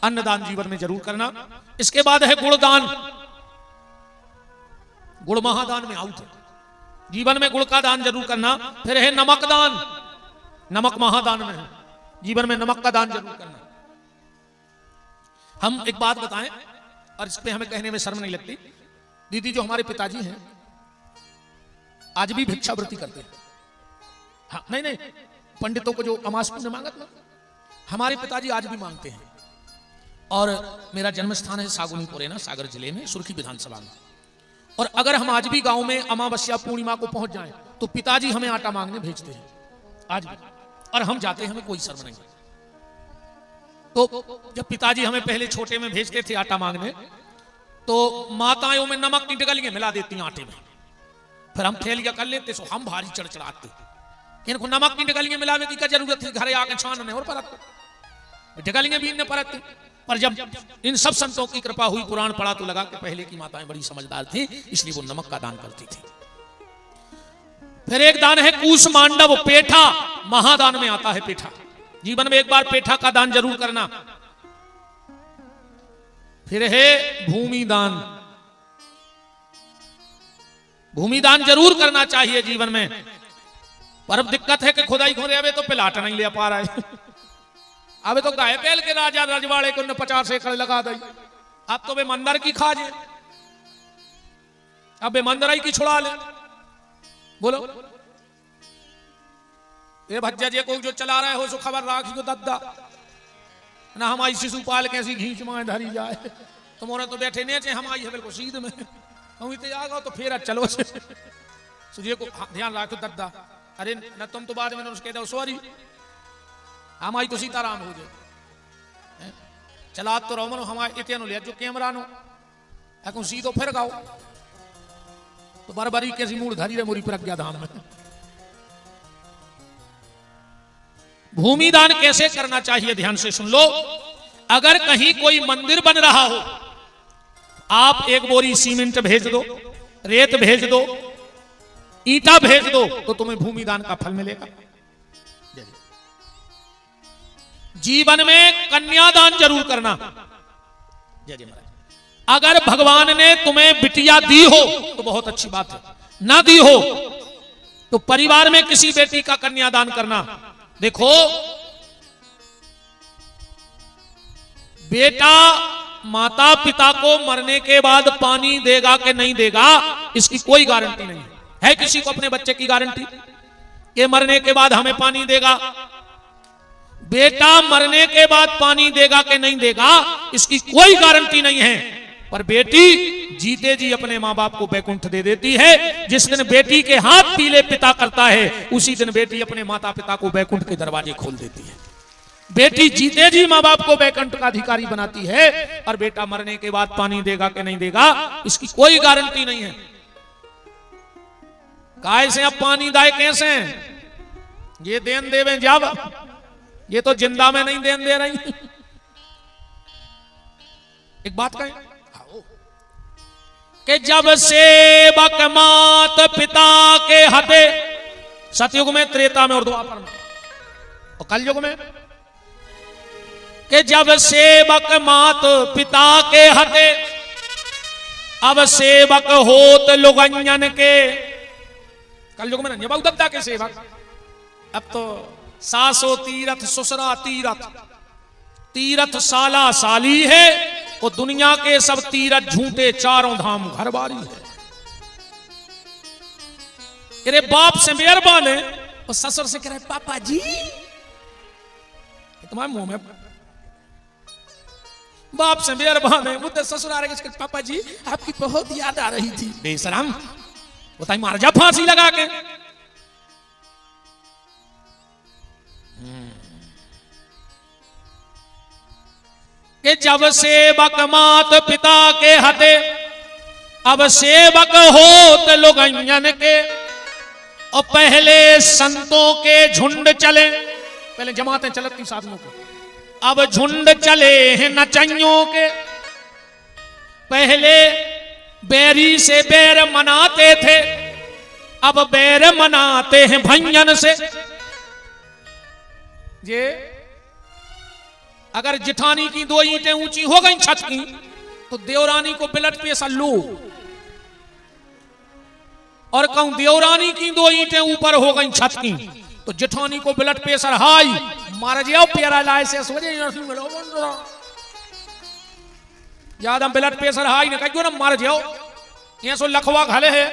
अन्नदान जीवन में जरूर करना। इसके बाद है गुणदान, गुड़ महादान में आउट है, जीवन में गुड़ का दान जरूर करना। फिर है नमक दान, नमक महादान में है, जीवन में नमक का दान जरूर करना। हम एक बात बताएं और इस पे हमें कहने में शर्म नहीं लगती, दीदी जो हमारे पिताजी हैं आज भी भिक्षावृत्ति करते हैं। हाँ, नहीं पंडितों को जो अमास पुण्य मांगत ना, हमारे पिताजी आज भी मांगते हैं। और मेरा जन्म स्थान है सागुनी पुरेना, सागर जिले में, सुर्खी विधानसभा में। और अगर हम आज भी गांव में अमावस्या पूर्णिमा को पहुंच जाएं तो पिताजी हमें आटा मांगने भेजते हैं आज भी, और हम जाते हैं, हमें कोई शर्म नहीं। तो जब पिताजी हमें पहले छोटे में भेजते थे आटा मांगने, तो माताएं में नमक की डगलियां मिला देती आटे में, फिर हम थैलियां कर लेते, सो हम भारी चढ़चढ़ाते। इनको नमक की डगलियां मिलावे की क्या जरूरत थी, घर आके छानने और परत डगलियां भी इनने परत। पर जब इन सब संतों की कृपा हुई, पुराण पढ़ा तो लगा कि पहले की माताएं बड़ी समझदार थी, इसलिए वो नमक का दान करती थी। फिर एक दान है कूस मांडव, पेठा महादान में आता है पेठा। जीवन में एक बार पेठा का दान जरूर करना। फिर है भूमि दान, भूमिदान जरूर करना चाहिए जीवन में, पर अब दिक्कत है कि खुदाई खोदे अबे तो पिलाट नहीं ले पा रहा है। अबे तो गाय पहल के राजा रजवाड़े को 50 एकड़ लगा दी, अब तो वे मंदिर की खा जे, अब वे मंदिर की छुड़ा ले। बोलो ये भज्जा जे को जो चला रहे हो सो खबर राखी को दद्दा ना, हमारी शिशुपाल कैसी घींच माए धरी जाए, तुम्हारे तो बैठे नहीं चे, हम आई है बिल्कुल सीध में, हम इतने आ गए तो फिर चलो सुझे को ध्यान रखो दद्दा। अरे न तुम तो बाद में उसके दो सॉरी, हम आई तो सीताराम हो जाए, चला तो रहो मनो हमारे इतने लिया जो कैमरा नो ऐको सीधो फिर गाओ तो बरबरी कैसी मूड धरी रहे मोरी प्रज्ञा धाम में। भूमिदान कैसे करना चाहिए ध्यान से सुन लो। अगर कहीं कोई मंदिर बन रहा हो, आप एक बोरी सीमेंट भेज दो, रेत भेज दो, ईटा भेज दो, तो तुम्हें भूमिदान का फल मिलेगा। जीवन में कन्यादान जरूर करना। जय जय महाराज। अगर भगवान ने तुम्हें बिटिया दी हो तो बहुत अच्छी बात है, ना दी हो तो परिवार में किसी बेटी का कन्यादान करना। देखो बेटा माता पिता को मरने के बाद पानी देगा कि नहीं देगा इसकी कोई गारंटी नहीं है। किसी को अपने बच्चे की गारंटी कि मरने के बाद हमें पानी देगा? बेटा मरने के बाद पानी देगा कि नहीं देगा इसकी कोई गारंटी नहीं है। पर बेटी जीते जी अपने मां बाप को बैकुंठ दे देती है। जिस दिन बेटी के हाथ पीले पिता करता है उसी दिन बेटी अपने माता पिता को बैकुंठ के दरवाजे खोल देती है। बेटी जीते जी मां बाप को बैकुंठ का अधिकारी बनाती है, और बेटा मरने के बाद पानी देगा कि नहीं देगा इसकी कोई गारंटी नहीं है। काय से अब पानी दाए कैसे ये देन देवे जब, ये तो जिंदा में नहीं देन दे रही। एक बात कहें कि जब सेवक मात पिता के हते, सतयुग में, त्रेता में और द्वापर में, और कलयुग में, कि जब सेवक मात पिता के हते अब सेवक होत लुगंजन के। कलयुग में नहीं दद्दा के सेवक, अब तो सासो तीरथ ससुरा तीरथ, तीरथ साला साली है, और दुनिया के सब तीरथ झूठे, चारों धाम घरबारी है। तेरे बाप से मेहरबान है और ससुर से कह रहे पापा जी, तुम्हारे मुंह में बाप से मेहरबान है, मुझे ससुर आ रहे पापा जी आपकी बहुत याद आ रही थी। बेशरम बताइए मार जा फांसी लगा के। कि जब सेवक मात पिता के हते अब सेवक होत लुगंजन के, और पहले संतों के झुंड चले, पहले जमातें चलती साधुओं को, अब झुंड चले हैं नचइयों के। पहले बैरी से बैर मनाते थे, अब बैर मनाते हैं भंजन से। ये अगर जिठानी की 2 ईंटें ऊंची हो गई छत की तो देवरानी को ब्लड प्रेशर लो, और कहूं देवरानी की 2 ईंटें ऊपर हो गई छत की तो जिठानी को ब्लड प्रेशर हाई, मार जाओ पैरालाइसिस हो जाए, ज्यादा ब्लड प्रेशर हाई ना कहियो ना मार जाओ, ये सो लखवा घले है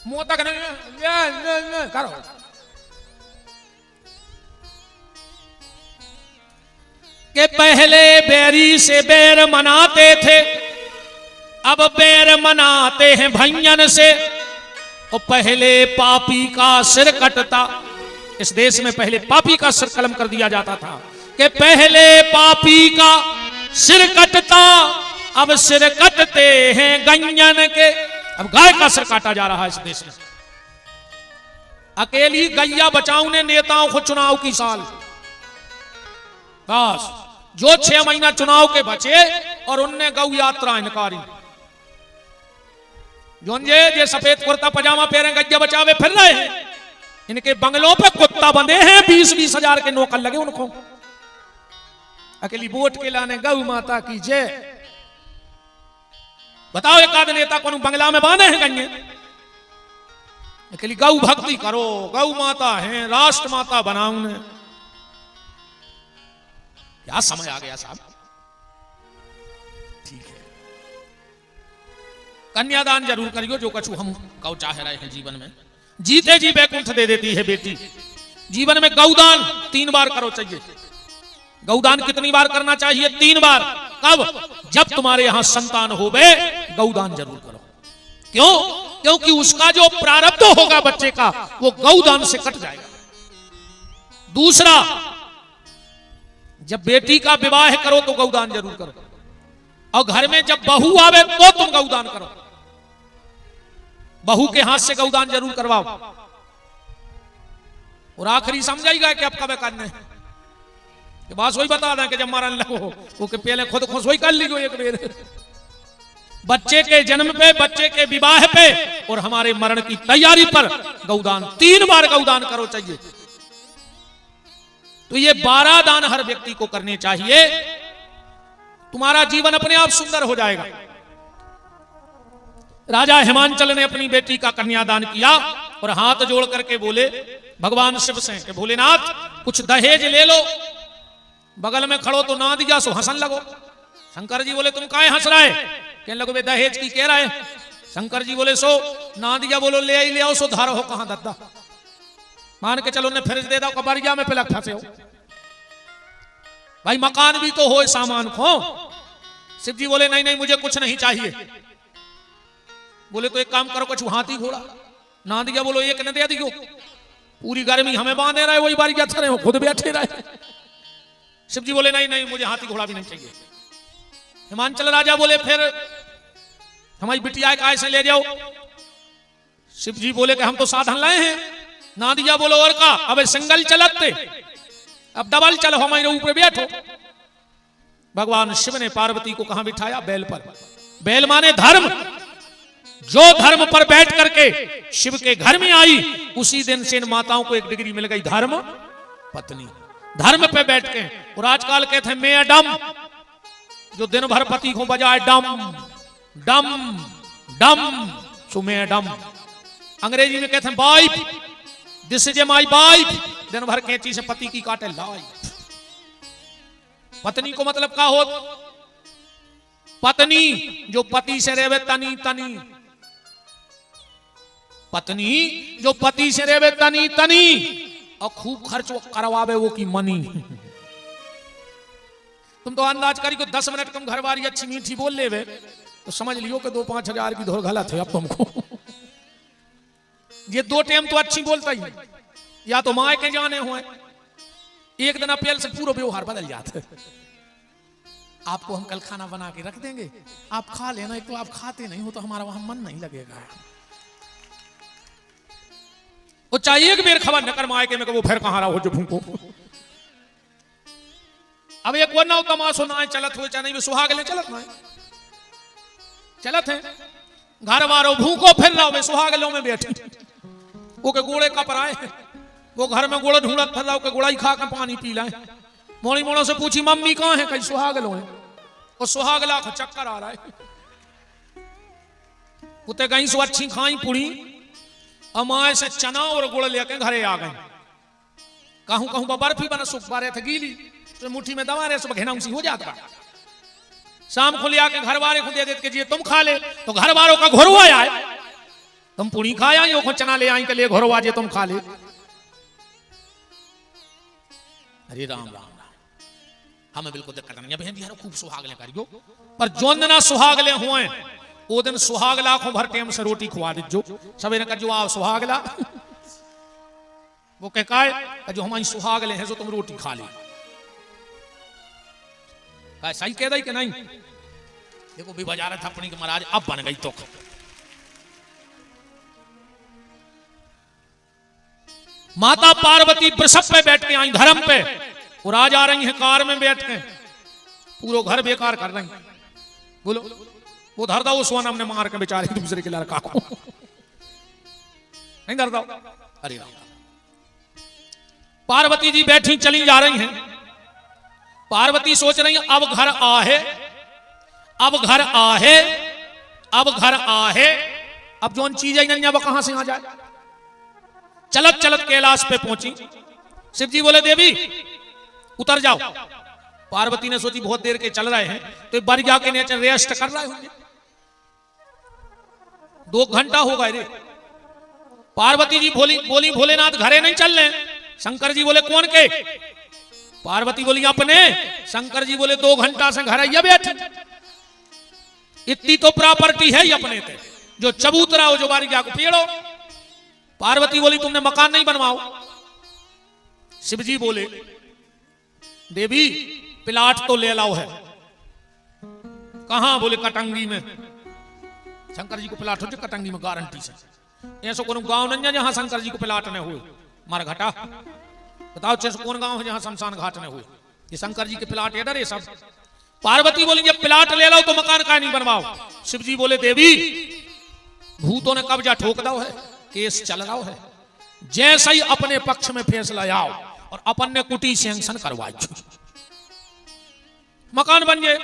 मुंह तक नहीं करो। कि पहले बैरी से बैर मनाते थे अब बैर मनाते हैं भंजन से, और पहले पापी का सिर कटता। इस देश में पहले पापी का सिर कलम कर दिया जाता था कि पहले पापी का सिर कटता अब सिर कटते हैं गंजन के। अब गाय का सिर काटा जा रहा है इस देश में। अकेली गैया बचाओ ने नेताओं को चुनाव की साल, बस जो 6 महीना चुनाव के बचे और उनने गौ यात्रा इनकारी। जो सफेद कुर्ता पजामा पहने गैया बचावे फिर रहे हैं, इनके बंगलों पे कुत्ता बंधे हैं, 20-20 हजार के नौकर लगे उनको। अकेली वोट के लाने गौ माता की जय। बताओ एक आध नेता को बंगला में बांधे हैं गंगे? के लिए गौ भक्ति करो, गौ माता है, राष्ट्र माता बनाओ ने। क्या समय आ गया साहब। ठीक है, कन्यादान जरूर करियो, जो कछु हम गौ चाह रहे हैं जीवन में। जीते जी बैकुंठ दे देती है बेटी। जीवन में गौदान 3 बार करो चाहिए। गौदान कितनी बार करना चाहिए? 3 बार। कब? जब तुम्हारे यहां संतान होवे, गौदान जरूर करो। क्यों? क्योंकि उसका जो प्रारब्ध होगा बच्चे का, वो गौदान से कट जाएगा। दूसरा, जब बेटी का विवाह करो तो गौदान जरूर करो, और घर में जब बहू आवे तो तुम गौदान करो। बहू के हाथ से गौदान जरूर करवाओ। और आखिरी समझाएगा कि अब कब करने बात वही बता दें कि जब मरण लगो वो कि पहले खुद खुश वही कर लीजिए एक बेर। बच्चे के जन्म पे, बच्चे के विवाह पे और हमारे मरण की तैयारी पर गौदान 3 बार गौदान करो चाहिए। तो ये 12 दान हर व्यक्ति को करने चाहिए। तुम्हारा जीवन अपने आप सुंदर हो जाएगा। राजा हिमांचल ने अपनी बेटी का कन्यादान किया और हाथ जोड़ करके बोले भगवान शिव से कि भोलेनाथ कुछ दहेज ले लो। बगल में खड़ो तो ना दिया सो हंसन लगो। शंकर जी बोले तुम काहे हंस रहे? कहने लगो बे दहेज की कह रहे। शंकर जी बोले सो ना दिया, बोलो ले आई ले आओ, सो धार हो कहां दद्दा। मान के चलो ने फ्रिज दे दो, कबरिया में पिलक फंसे हो। भाई मकान भी तो हो, सामान खो। शिव जी बोले नहीं नहीं मुझे कुछ नहीं चाहिए। बोले तो एक काम करो, कुछ हाथी घोड़ा ना दिया, बोलो एक न दे दियो। पूरी गर्मी हमें बांधे रहे, वही बारी अच्छा रहे हो, खुद बैठे रहे। शिव जी बोले नहीं नहीं मुझे हाथी घोड़ा भी नहीं चाहिए। हिमांचल राजा बोले फिर हमारी बिटिया काय से ले जाओ। शिव जी बोले कि हम तो साधन लाए हैं। ना दिया, बोलो और का, अब सिंगल चलते, अब डबल चलो, हमारे ऊपर बैठो। भगवान शिव ने पार्वती को कहां बिठाया? बैल पर। बैल माने धर्म। जो धर्म पर बैठ करके शिव के घर में आई, उसी दिन से इन माताओं को एक डिग्री मिल गई, धर्म पत्नी। धर्म पे बैठ के। और आजकल कहते हैं मैडम, जो दिन भर पति को बजाए डम डम डम, सो मैडम। अंग्रेजी में कहते हैं wife, this is my wife. दिन भर कैंची से पति की काटे लाइफ। पत्नी को मतलब क्या हो? पत्नी जो पति से रेवे तनी तनी। पत्नी जो पति से रेवे तनी तनी और खूब खर्च करवावे वो की मनी। तुम तो अंदाज करी को 10 मिनट कम घरवारी अच्छी मीठी बोल ले वे तो समझ लियो कि 2-5 हजार की धोर गलत है। अब तुमको ये 2 टाइम तो अच्छी बोलता ही, या तो माँ के जाने हुए, एक दिन अपेल से पूरा व्यवहार बदल जाता है। आपको हम कल खाना बना के रख देंगे, आप खा लेना। एक तो आप खाते नहीं हो तो हमारा वहां मन नहीं लगेगा। वो चाहिए एक बेर खबर न कर माए के में वो फिर कहां रहा हो जो भूखो। अब एक वरना तमाशो ना चलत हो, चाहे सुहाग ले चलत ना चलत है। घर वारो भूखो फिर रहा हो, सुहाग लो में बैठे वो के गोड़े का पर आए, वो घर में गोड़ा ढूंढत फिर रहा के गोड़ाई खा के पानी पी लाए। मोड़ी मोड़ों से पूछी मम्मी कहां है? कहीं सुहाग लो है। और सुहाग ला को चक्कर आ रहा है। उते कहीं सो अच्छी खाई पुड़ी, अमाए से चना और गुड़ लेके घरे आ गए। कहूं कहूं बर्फी बना सुख बारे थे गीली, तो मुट्ठी में दबा रहे सुबह घेना उसी हो जाता। शाम को ले आके घर वाले को दे देते कि तुम खा ले, तो घर वालों का घोरवा आए। तुम पुड़ी खाया यो को चना ले आई के लिए घोरवा जे तुम खा ले। अरे राम राम राम, हमें बिल्कुल दिक्कत नहीं है। बहन जी खूब सुहागले करियो, पर जोन ना सुहागले हुए वो दिन सुहागला को भर टेम से रोटी खुआ दीजो। सवेरे कर जो आओ सुहागला, वो कह जो हमारी सुहागले हैं जो तुम रोटी खा ली। सही कह दई कि नहीं? देखो भी बजा रहा था अपनी के महाराज अब बन गई तो। माता पार्वती वृषभ पे बैठ के आई धर्म पे, और आज आ रही है कार में बैठ के, पूरा घर बेकार कर रही। बोलो वो धरदा वो सोना हमने मार के बेचारे दूसरे के लड़का को नहीं धरदा। अरे राम, पार्वती जी बैठी चली जा रही हैं। पार्वती सोच रही है अब घर आहे, अब घर आहे, अब घर आहे। अब जो चीज आई नहीं अब कहां से आ जाए? चलत चलत कैलाश पे पहुंची। शिव जी बोले देवी उतर जाओ। पार्वती ने सोची बहुत देर के चल रहे हैं तो एक बार जाके नीचे रेस्ट कर रहे होंगे, 2 घंटा हो गए रे। पार्वती जी बोली भोलेनाथ घरे नहीं चल रहे। शंकर जी बोले कौन के? पार्वती बोली अपने। शंकर जी बोले 2 घंटा से घर आइए बैठे, इतनी तो प्रॉपर्टी है ही अपने थे, जो चबूतरा हो जो बारी जाको पेड़ो। पार्वती बोली तुमने मकान नहीं बनवाओ। शिवजी बोले देवी प्लाट तो ले लाओ है। कहां? बोले कटंगी में। शंकर जी को प्लाट हो कटंगी में गारंटी से। ऐसा कौन गांव नहीं है जहां शंकर जी को प्लाट न हुए? मार घटा बताओ ऐसा कौन गांव है जहां शमशान घाट न हुए? ये शंकर जी के प्लाट इधर है सब। पार्वती बोली जब प्लाट ले लो तो मकान का नहीं बनवाओ। शिवजी बोले देवी भूतों ने कब्जा ठोक दो है, केस चल रहा है, जैसा ही अपने पक्ष में फैसला आओ और अपन ने कुटी सैंक्शन करवाई, मकान बन जाए।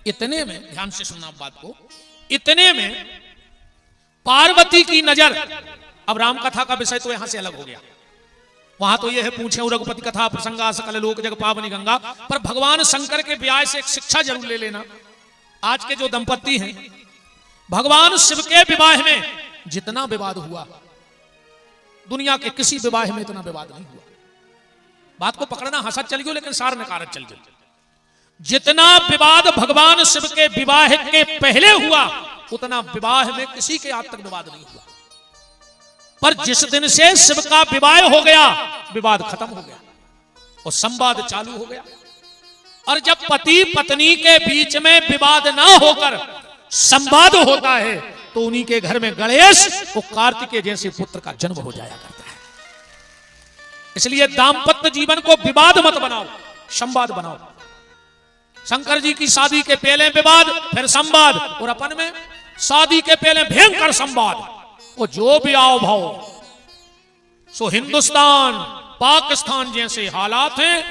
इतने में ध्यान से सुनना बात को, इतने में पार्वती की नजर, अब राम कथा का विषय तो यहां से अलग हो गया। वहां तो यह है पूछे रघुपति कथा प्रसंगा सकल लोक जग पावनी गंगा, पर भगवान शंकर के ब्याह से एक शिक्षा जरूर ले लेना। आज के जो दंपत्ति हैं, भगवान शिव के विवाह में जितना विवाद हुआ दुनिया के किसी विवाह में इतना विवाद नहीं हुआ। बात को पकड़ना हंसत चल गयो लेकिन सार नकारत चल गयो। जितना विवाद भगवान शिव के विवाह के पहले हुआ उतना विवाह में किसी के आज तक विवाद नहीं हुआ। पर जिस दिन से शिव का विवाह हो गया विवाद खत्म हो गया और संवाद चालू हो गया। और जब पति पत्नी के बीच में विवाद ना होकर संवाद होता है तो उन्हीं के घर में गणेश और कार्तिकेय जैसे पुत्र का जन्म हो जाया करता है। इसलिए दाम्पत्य जीवन को विवाद मत बनाओ, संवाद बनाओ। शंकर जी की शादी के पहले विवाद फिर संवाद, और अपन में शादी के पहले भयंकर संवाद। वो जो भी आओ भाव, सो हिंदुस्तान पाकिस्तान जैसे हालात हैं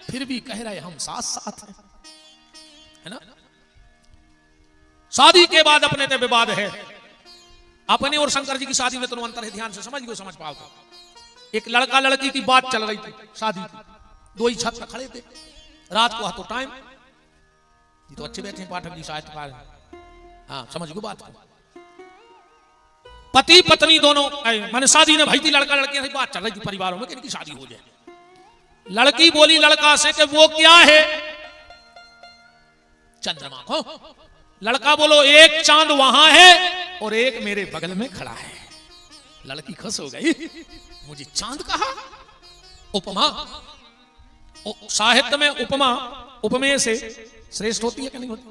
फिर भी कह रहे हम साथ साथ हैं, है ना। शादी के बाद अपने ते विवाद है। अपने और शंकर जी की शादी में तो अंतर है, ध्यान से समझ पाओगे। एक लड़का लड़की की बात चल रही थी शादी की, 2 ही छत पर खड़े थे, रात को हाथों टाइम, ये तो अच्छे बैठे पाठक जी साहित्यकार, हाँ समझ गो बात को। पति पत्नी दोनों मैंने शादी ने भाई थी, लड़का लड़की की बात चल रही थी परिवारों में कि इनकी शादी हो जाए। लड़की बोली लड़का से कि वो क्या है? चंद्रमा को। लड़का बोलो एक चांद वहां है और एक मेरे बगल में खड़ा है। लड़की खुश हो गई, मुझे चांद कहा। उपमा, साहित्य में उपमा उपमेय से श्रेष्ठ होती है कि नहीं होती?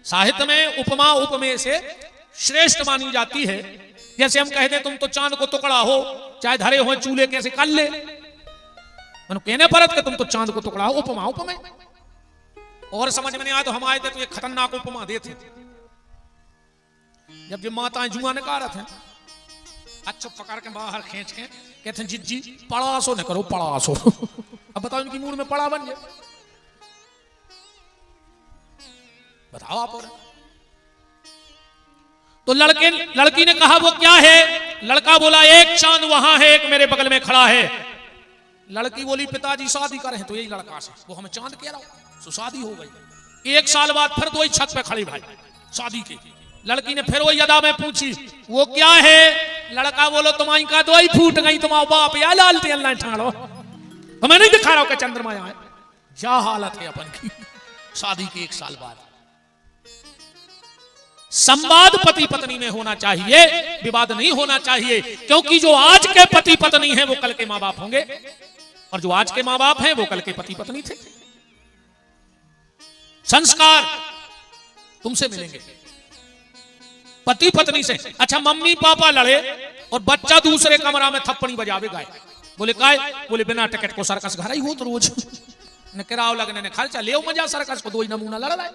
साहित्य में उपमा उपमेय से श्रेष्ठ मानी जाती है। जैसे हम कहते तुम तो चांद को टुकड़ा हो, चाहे धरे हो चूल्हे कैसे कर ले, कहने पर तुम तो चांद को टुकड़ा हो, उपमा उपमेय। और समझ में नहीं आया तो हम आए थे तो ये खतरनाक उपमा देते थे। जब माताएं जुआ निकारत हैं, अच्छा पकड़ के बाहर खींच के कहते हैं जी पड़ासो न करो पड़ासो। अब बताओ इनकी मूड में पड़ा बन जाए, बताओ आप। और तो लड़की ने कहा वो क्या है? लड़का बोला एक चांद वहां है एक मेरे बगल में खड़ा है। लड़की बोली पिताजी शादी करें तो यही लड़का से, वो हमें चांद कह रहा हूं। तो शादी हो गई। 1 साल बाद फिर 2 ही छत पे खड़ी भाई शादी की। लड़की ने फिर वही अदा में पूछी वो क्या है? लड़का बोलो तुम्हारी का 2 ही फूट गई, तुम्हारा बाप या लालते अल्लाह ठाड़ो, हमें नहीं दिखा रहा चंद्रमा है। क्या हालत है अपन की शादी के 1 साल बाद। संवाद पति पत्नी में होना चाहिए, विवाद नहीं होना चाहिए। क्योंकि जो आज के पति पत्नी हैं वो कल के माँ बाप होंगे, और जो आज के माँ बाप हैं वो कल के पति पत्नी थे। संस्कार तुमसे मिलेंगे, पति पत्नी से। अच्छा मम्मी पापा लड़े और बच्चा दूसरे कमरा में थप्पड़ी बजावे गाय, बोले काय? बोले बिना टिकट को सर्कस घर ही हो तो रोज न किराओ लगने ने खर्चा ले मजा सर्कस को 2 ही नमूना लड़ रहा है,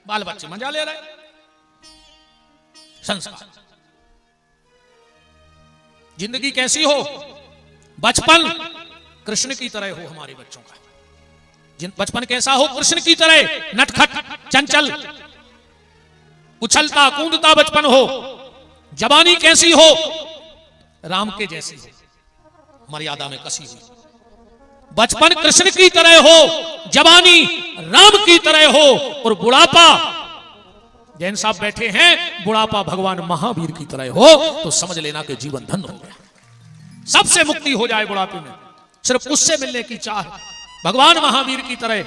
बाल बच्चे मजा ले रहे। संस्कार। जिंदगी कैसी हो? बचपन कृष्ण की तरह हो हमारे बच्चों का। बचपन कैसा हो? कृष्ण की तरह नटखट चंचल उछलता कूदता बचपन हो। जवानी कैसी हो? राम के जैसी हो। मर्यादा में कसी हुई। बचपन कृष्ण की तरह हो, जवानी राम की तरह हो, और बुढ़ापा, जैन साहब बैठे हैं, बुढ़ापा भगवान महावीर की तरह हो, तो समझ लेना कि जीवन धन्य हो गया, सबसे मुक्ति हो जाए बुढ़ापे में। सिर्फ उससे मिलने की चाह, भगवान महावीर की तरह,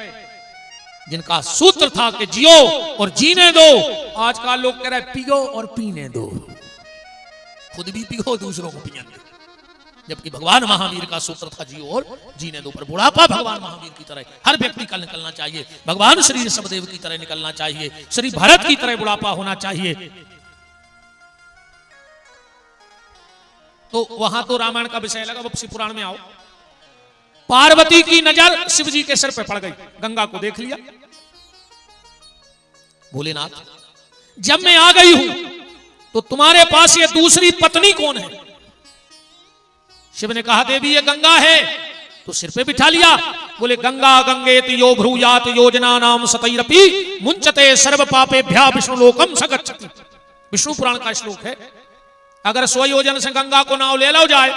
जिनका सूत्र था कि जियो और जीने दो। आजकल लोग कह रहे हैं पियो और पीने दो, खुद भी पियो दूसरों को पीने दो, जबकि भगवान महावीर का सूत्र था जियो और जीने दो। पर बुढ़ापा भगवान महावीर की तरह हर व्यक्ति का निकलना चाहिए, भगवान श्री ऋषभदेव की तरह निकलना चाहिए, श्री भरत की तरह बुढ़ापा होना चाहिए। तो वहां तो रामायण का विषय लगा, अब शिव पुराण में आओ। पार्वती की नजर शिव जी के सिर पे पड़ गई, गंगा को देख लिया। भोलेनाथ, जब मैं आ गई हूं तो तुम्हारे पास ये दूसरी पत्नी कौन है? शिव ने कहा देवी ये गंगा है। तो सिर पे बिठा लिया। बोले गंगा गंगेति यो भ्रूयात योजना नाम सतैरपि मुंचते सर्व पापेभ्या विष्णु लोकम सगच्छति। विष्णु पुराण का श्लोक है। अगर 100 योजन से गंगा को नाव ले लो जाए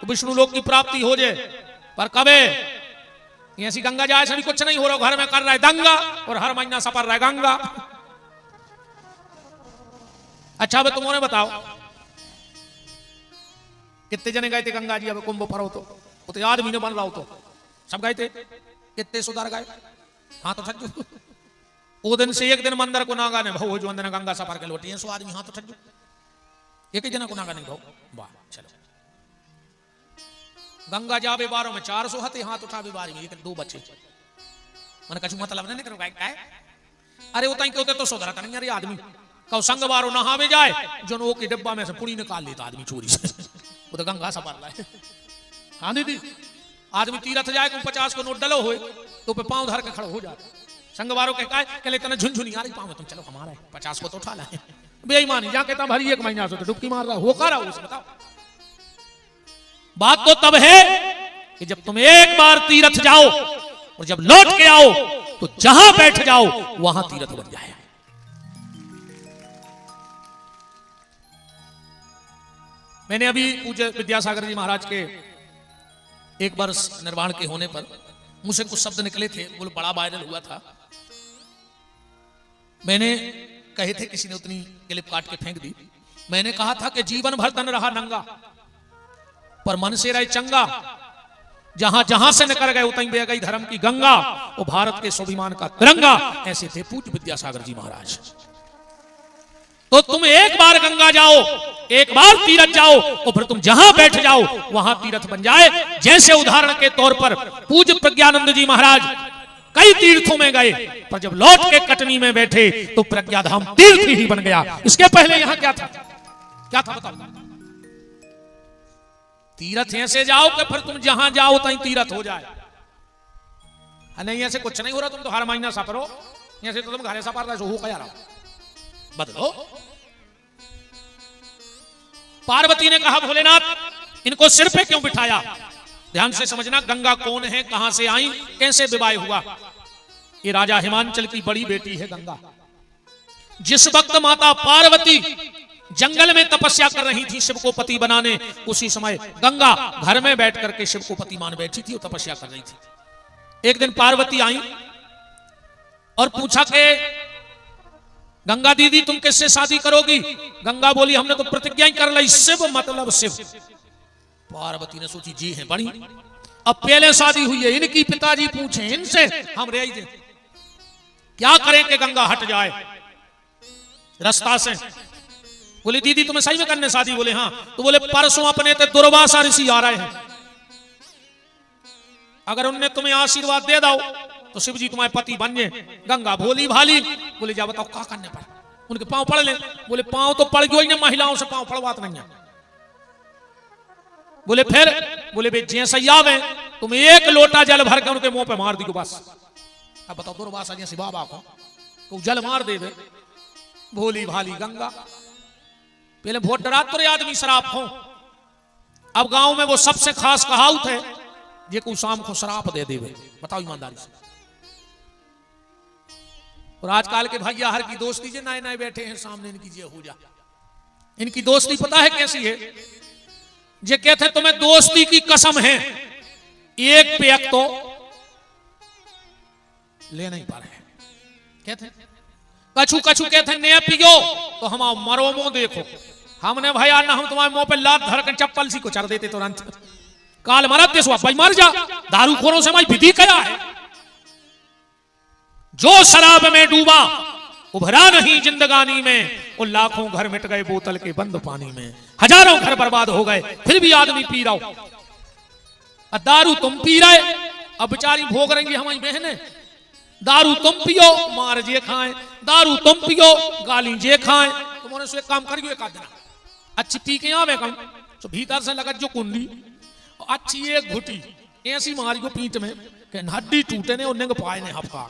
तो विष्णु लोक की प्राप्ति हो जाए। पर कबे ऐसी गंगा जाए सभी कुछ नहीं हो रहा, घर में कर रहा है दंगा और हर महीना सफर रहा है गंगा। अच्छा भाई तुम्हारे बताओ कितने जने गए थे गंगा जी? अब कुंभ पर हो तो आदमी ने बन रहा हो तो सब गए थे। कितने सुधार गए? हाँ तो छज्जू वो दिन से एक दिन मंदिर को नागा ने भाव जो अंदर गंगा सफर के लौटी है 100 आदमी। हाँ तो छज्जू एक ही जना को नागा नहीं भाव। वाह चलो गंगा जावे बारों में 400 हते, हाथ उठावे बारी में लेकिन 2 बच्चे। मैंने कछु मतलब नहीं करो काय। अरे वो तई के तो सुधरा नहीं अरे आदमी कहो संग बारो नहावे जाए जो के डिब्बा में से पुड़ी निकाल लेता आदमी चोरी से। वो तो गंगा सफर रहा है। हाँ दीदी आदमी तीरथ जाए 50 को नोट डलो हो तो पे पांव धर के खड़ो हो जाए। संगवारों के कहले इतना झुनझुनी आ रही पांव तुम चलो हमारा है 50 को तो उठा लाए। बेईमानी जा कहता भरी 1 महीना से तो डुबकी मार रहा हो का रहा उसे बताओ। बात तो तब है कि जब तुम एक बार तीरथ जाओ और जब लौट के आओ तो जहां बैठ जाओ वहां तीरथ बन जाए। मैंने अभी पूज्य विद्यासागर जी महाराज के 1 वर्ष निर्वाण के होने पर मुझसे कुछ शब्द निकले थे, बोले बड़ा वायरल हुआ था। मैंने कहे थे किसी ने उतनी क्लिप काट के फेंक दी। मैंने कहा था कि जीवन भर तन रहा नंगा पर मन से रहे चंगा। जहां जहां से निकल गए उतई बह गई धर्म की गंगा, वो भारत के स्वाभिमान का तिरंगा। ऐसे थे पूज्य विद्यासागर जी महाराज। तो तुम एक बार गंगा जाओ, एक बार तीरथ जाओ और फिर तुम जहां बैठ जाओ वहां तीर्थ बन जाए। जैसे उदाहरण के तौर पर पूज्य प्रज्ञानंद जी महाराज कई तीर्थों में गए पर जब लौट के कटनी में बैठे तो प्रज्ञाधाम तीर्थ ही बन गया। इसके पहले यहां क्या था? क्या था बताओ? तीर्थ ऐसे जाओ कि फिर तुम जहां जाओ तहीं तीर्थ हो जाए। नहीं ऐसे कुछ नहीं हो रहा, तुम तो हर महीना सफरो, ऐसे तो तुम घरे सफर रहे हो क्या रहा बदलो। पार्वती ने कहा भोलेनाथ इनको सिर पे क्यों बिठाया? ध्यान से समझना, गंगा कौन है, कहां से आई, कैसे विवाह हुआ। ये राजा हिमांचल की बड़ी बेटी है गंगा। जिस वक्त माता पार्वती जंगल में तपस्या कर रही थी शिव को पति बनाने, उसी समय गंगा घर में बैठ करके शिव को पति मान बैठी थी और तपस्या कर रही थी। एक दिन पार्वती आई और पूछा कि गंगा दीदी तुम किससे शादी करोगी? गंगा बोली हमने तो प्रतिज्ञा ही कर ली, शिव मतलब शिव। पार्वती ने सोची जी है बड़ी, अब पहले शादी हुई है, इनकी पिताजी पूछे इनसे हम रह दे क्या करें कि गंगा हट जाए रास्ता से। बोले दीदी तुम्हें सही में करने शादी? बोले हाँ। तो बोले परसों अपने ते दुर्वासा ऋषि आ रहे हैं, अगर उनने तुम्हें आशीर्वाद दे दो तो शिव जी तुम्हारे पति बन जाए। गंगा भोली भाली बोले जा बताओ क्या करने पर? उनके पांव पड़ ले। बोले पांव तो पड़ गए, महिलाओं से पांव पड़वात नहीं है। बोले फिर? बोले बे जैसे आवे तुम 1 लोटा जल भर के उनके मुंह पे मार दी बस। अब बताओ दुर्वासा जैसे बाबा को तो जल मार दे। भोली भाली गंगा पहले बहुत डरात तो आदमी शराब हो। अब गांव में वो सबसे खास कहावत है जे को शाम को शराब दे देवे। बताओ ईमानदारी से। और आजकल के भैया हर की दोस्ती जे नए नए बैठे हैं सामने, इनकी जे हो जा, इनकी दोस्ती पता है कैसी है? जे कहते तुम्हें दोस्ती की कसम है, एक पेक तो ले नहीं पा रहे। कहते कछु कछु कहते ने पियो तो हम मरो मुंह देखो। हमने भैया ना हम तुम्हारे मुंह पे लात धर कर चप्पल सी को चढ़ देते तुरंत। काल मरत देसो भाई मर जा, दारू खोरों से भाई विधि क्या है। जो शराब में डूबा उभरा नहीं जिंदगानी में, वो लाखों घर मिट गए बोतल के बंद पानी में। हजारों घर बर्बाद हो गए फिर भी आदमी पी रहा हो। दारू तुम पी रहे, अब बेचारी भोग रही हमारी बहनें। दारू तुम पियो मार जे खाएं, दारू तुम पियो गाली जे खाएं। तुमने से काम करियो एक आदना अच्छी पी के आवे कम तो भीतर से लगा जो कुंडी अच्छी एक घुटी ऐसी मारी को पीठ में कि हड्डी टूटे ने उन्हें पाए ने हफ्ता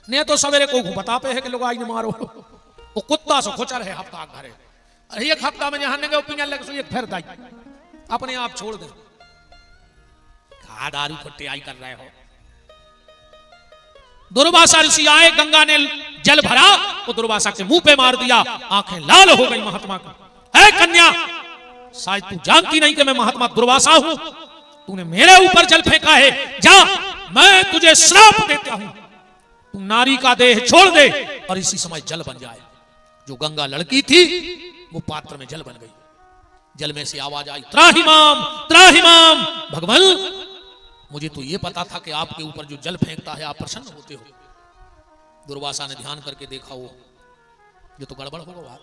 ने तो सवेरे को बता पे है कि लोग आई ने मारो वो कुत्ता से खोचा रहे हफ्ता घरे। अरे एक हफ्ता में जहां ने पीने लगे सो एक फिर दाई अपने आप छोड़ दे। कहा दारू खट्टे आई कर रहे हो। दुर्वासा ऋषि आए, गंगा ने जल भरा तो दुर्वासा के मुंह पे मार दिया। आंखें लाल हो गई महात्मा की। है कन्या, शायद तू जानती नहीं कि मैं महात्मा दुर्वासा हूं। तूने मेरे ऊपर जल फेंका है, जा मैं तुझे श्राप देता हूं। तू नारी का देह छोड़ दे और इसी समय जल बन जाए। जो गंगा लड़की थी वो पात्र में जल बन गई। जल में से आवाज आई, त्राहिमाम त्राहिमाम। भगवान मुझे तो ये पता था कि आपके ऊपर जो जल फेंकता है आप प्रसन्न होते हो। दुर्वासा ने ध्यान करके देखा, वो ये तो गड़बड़ होगा बात,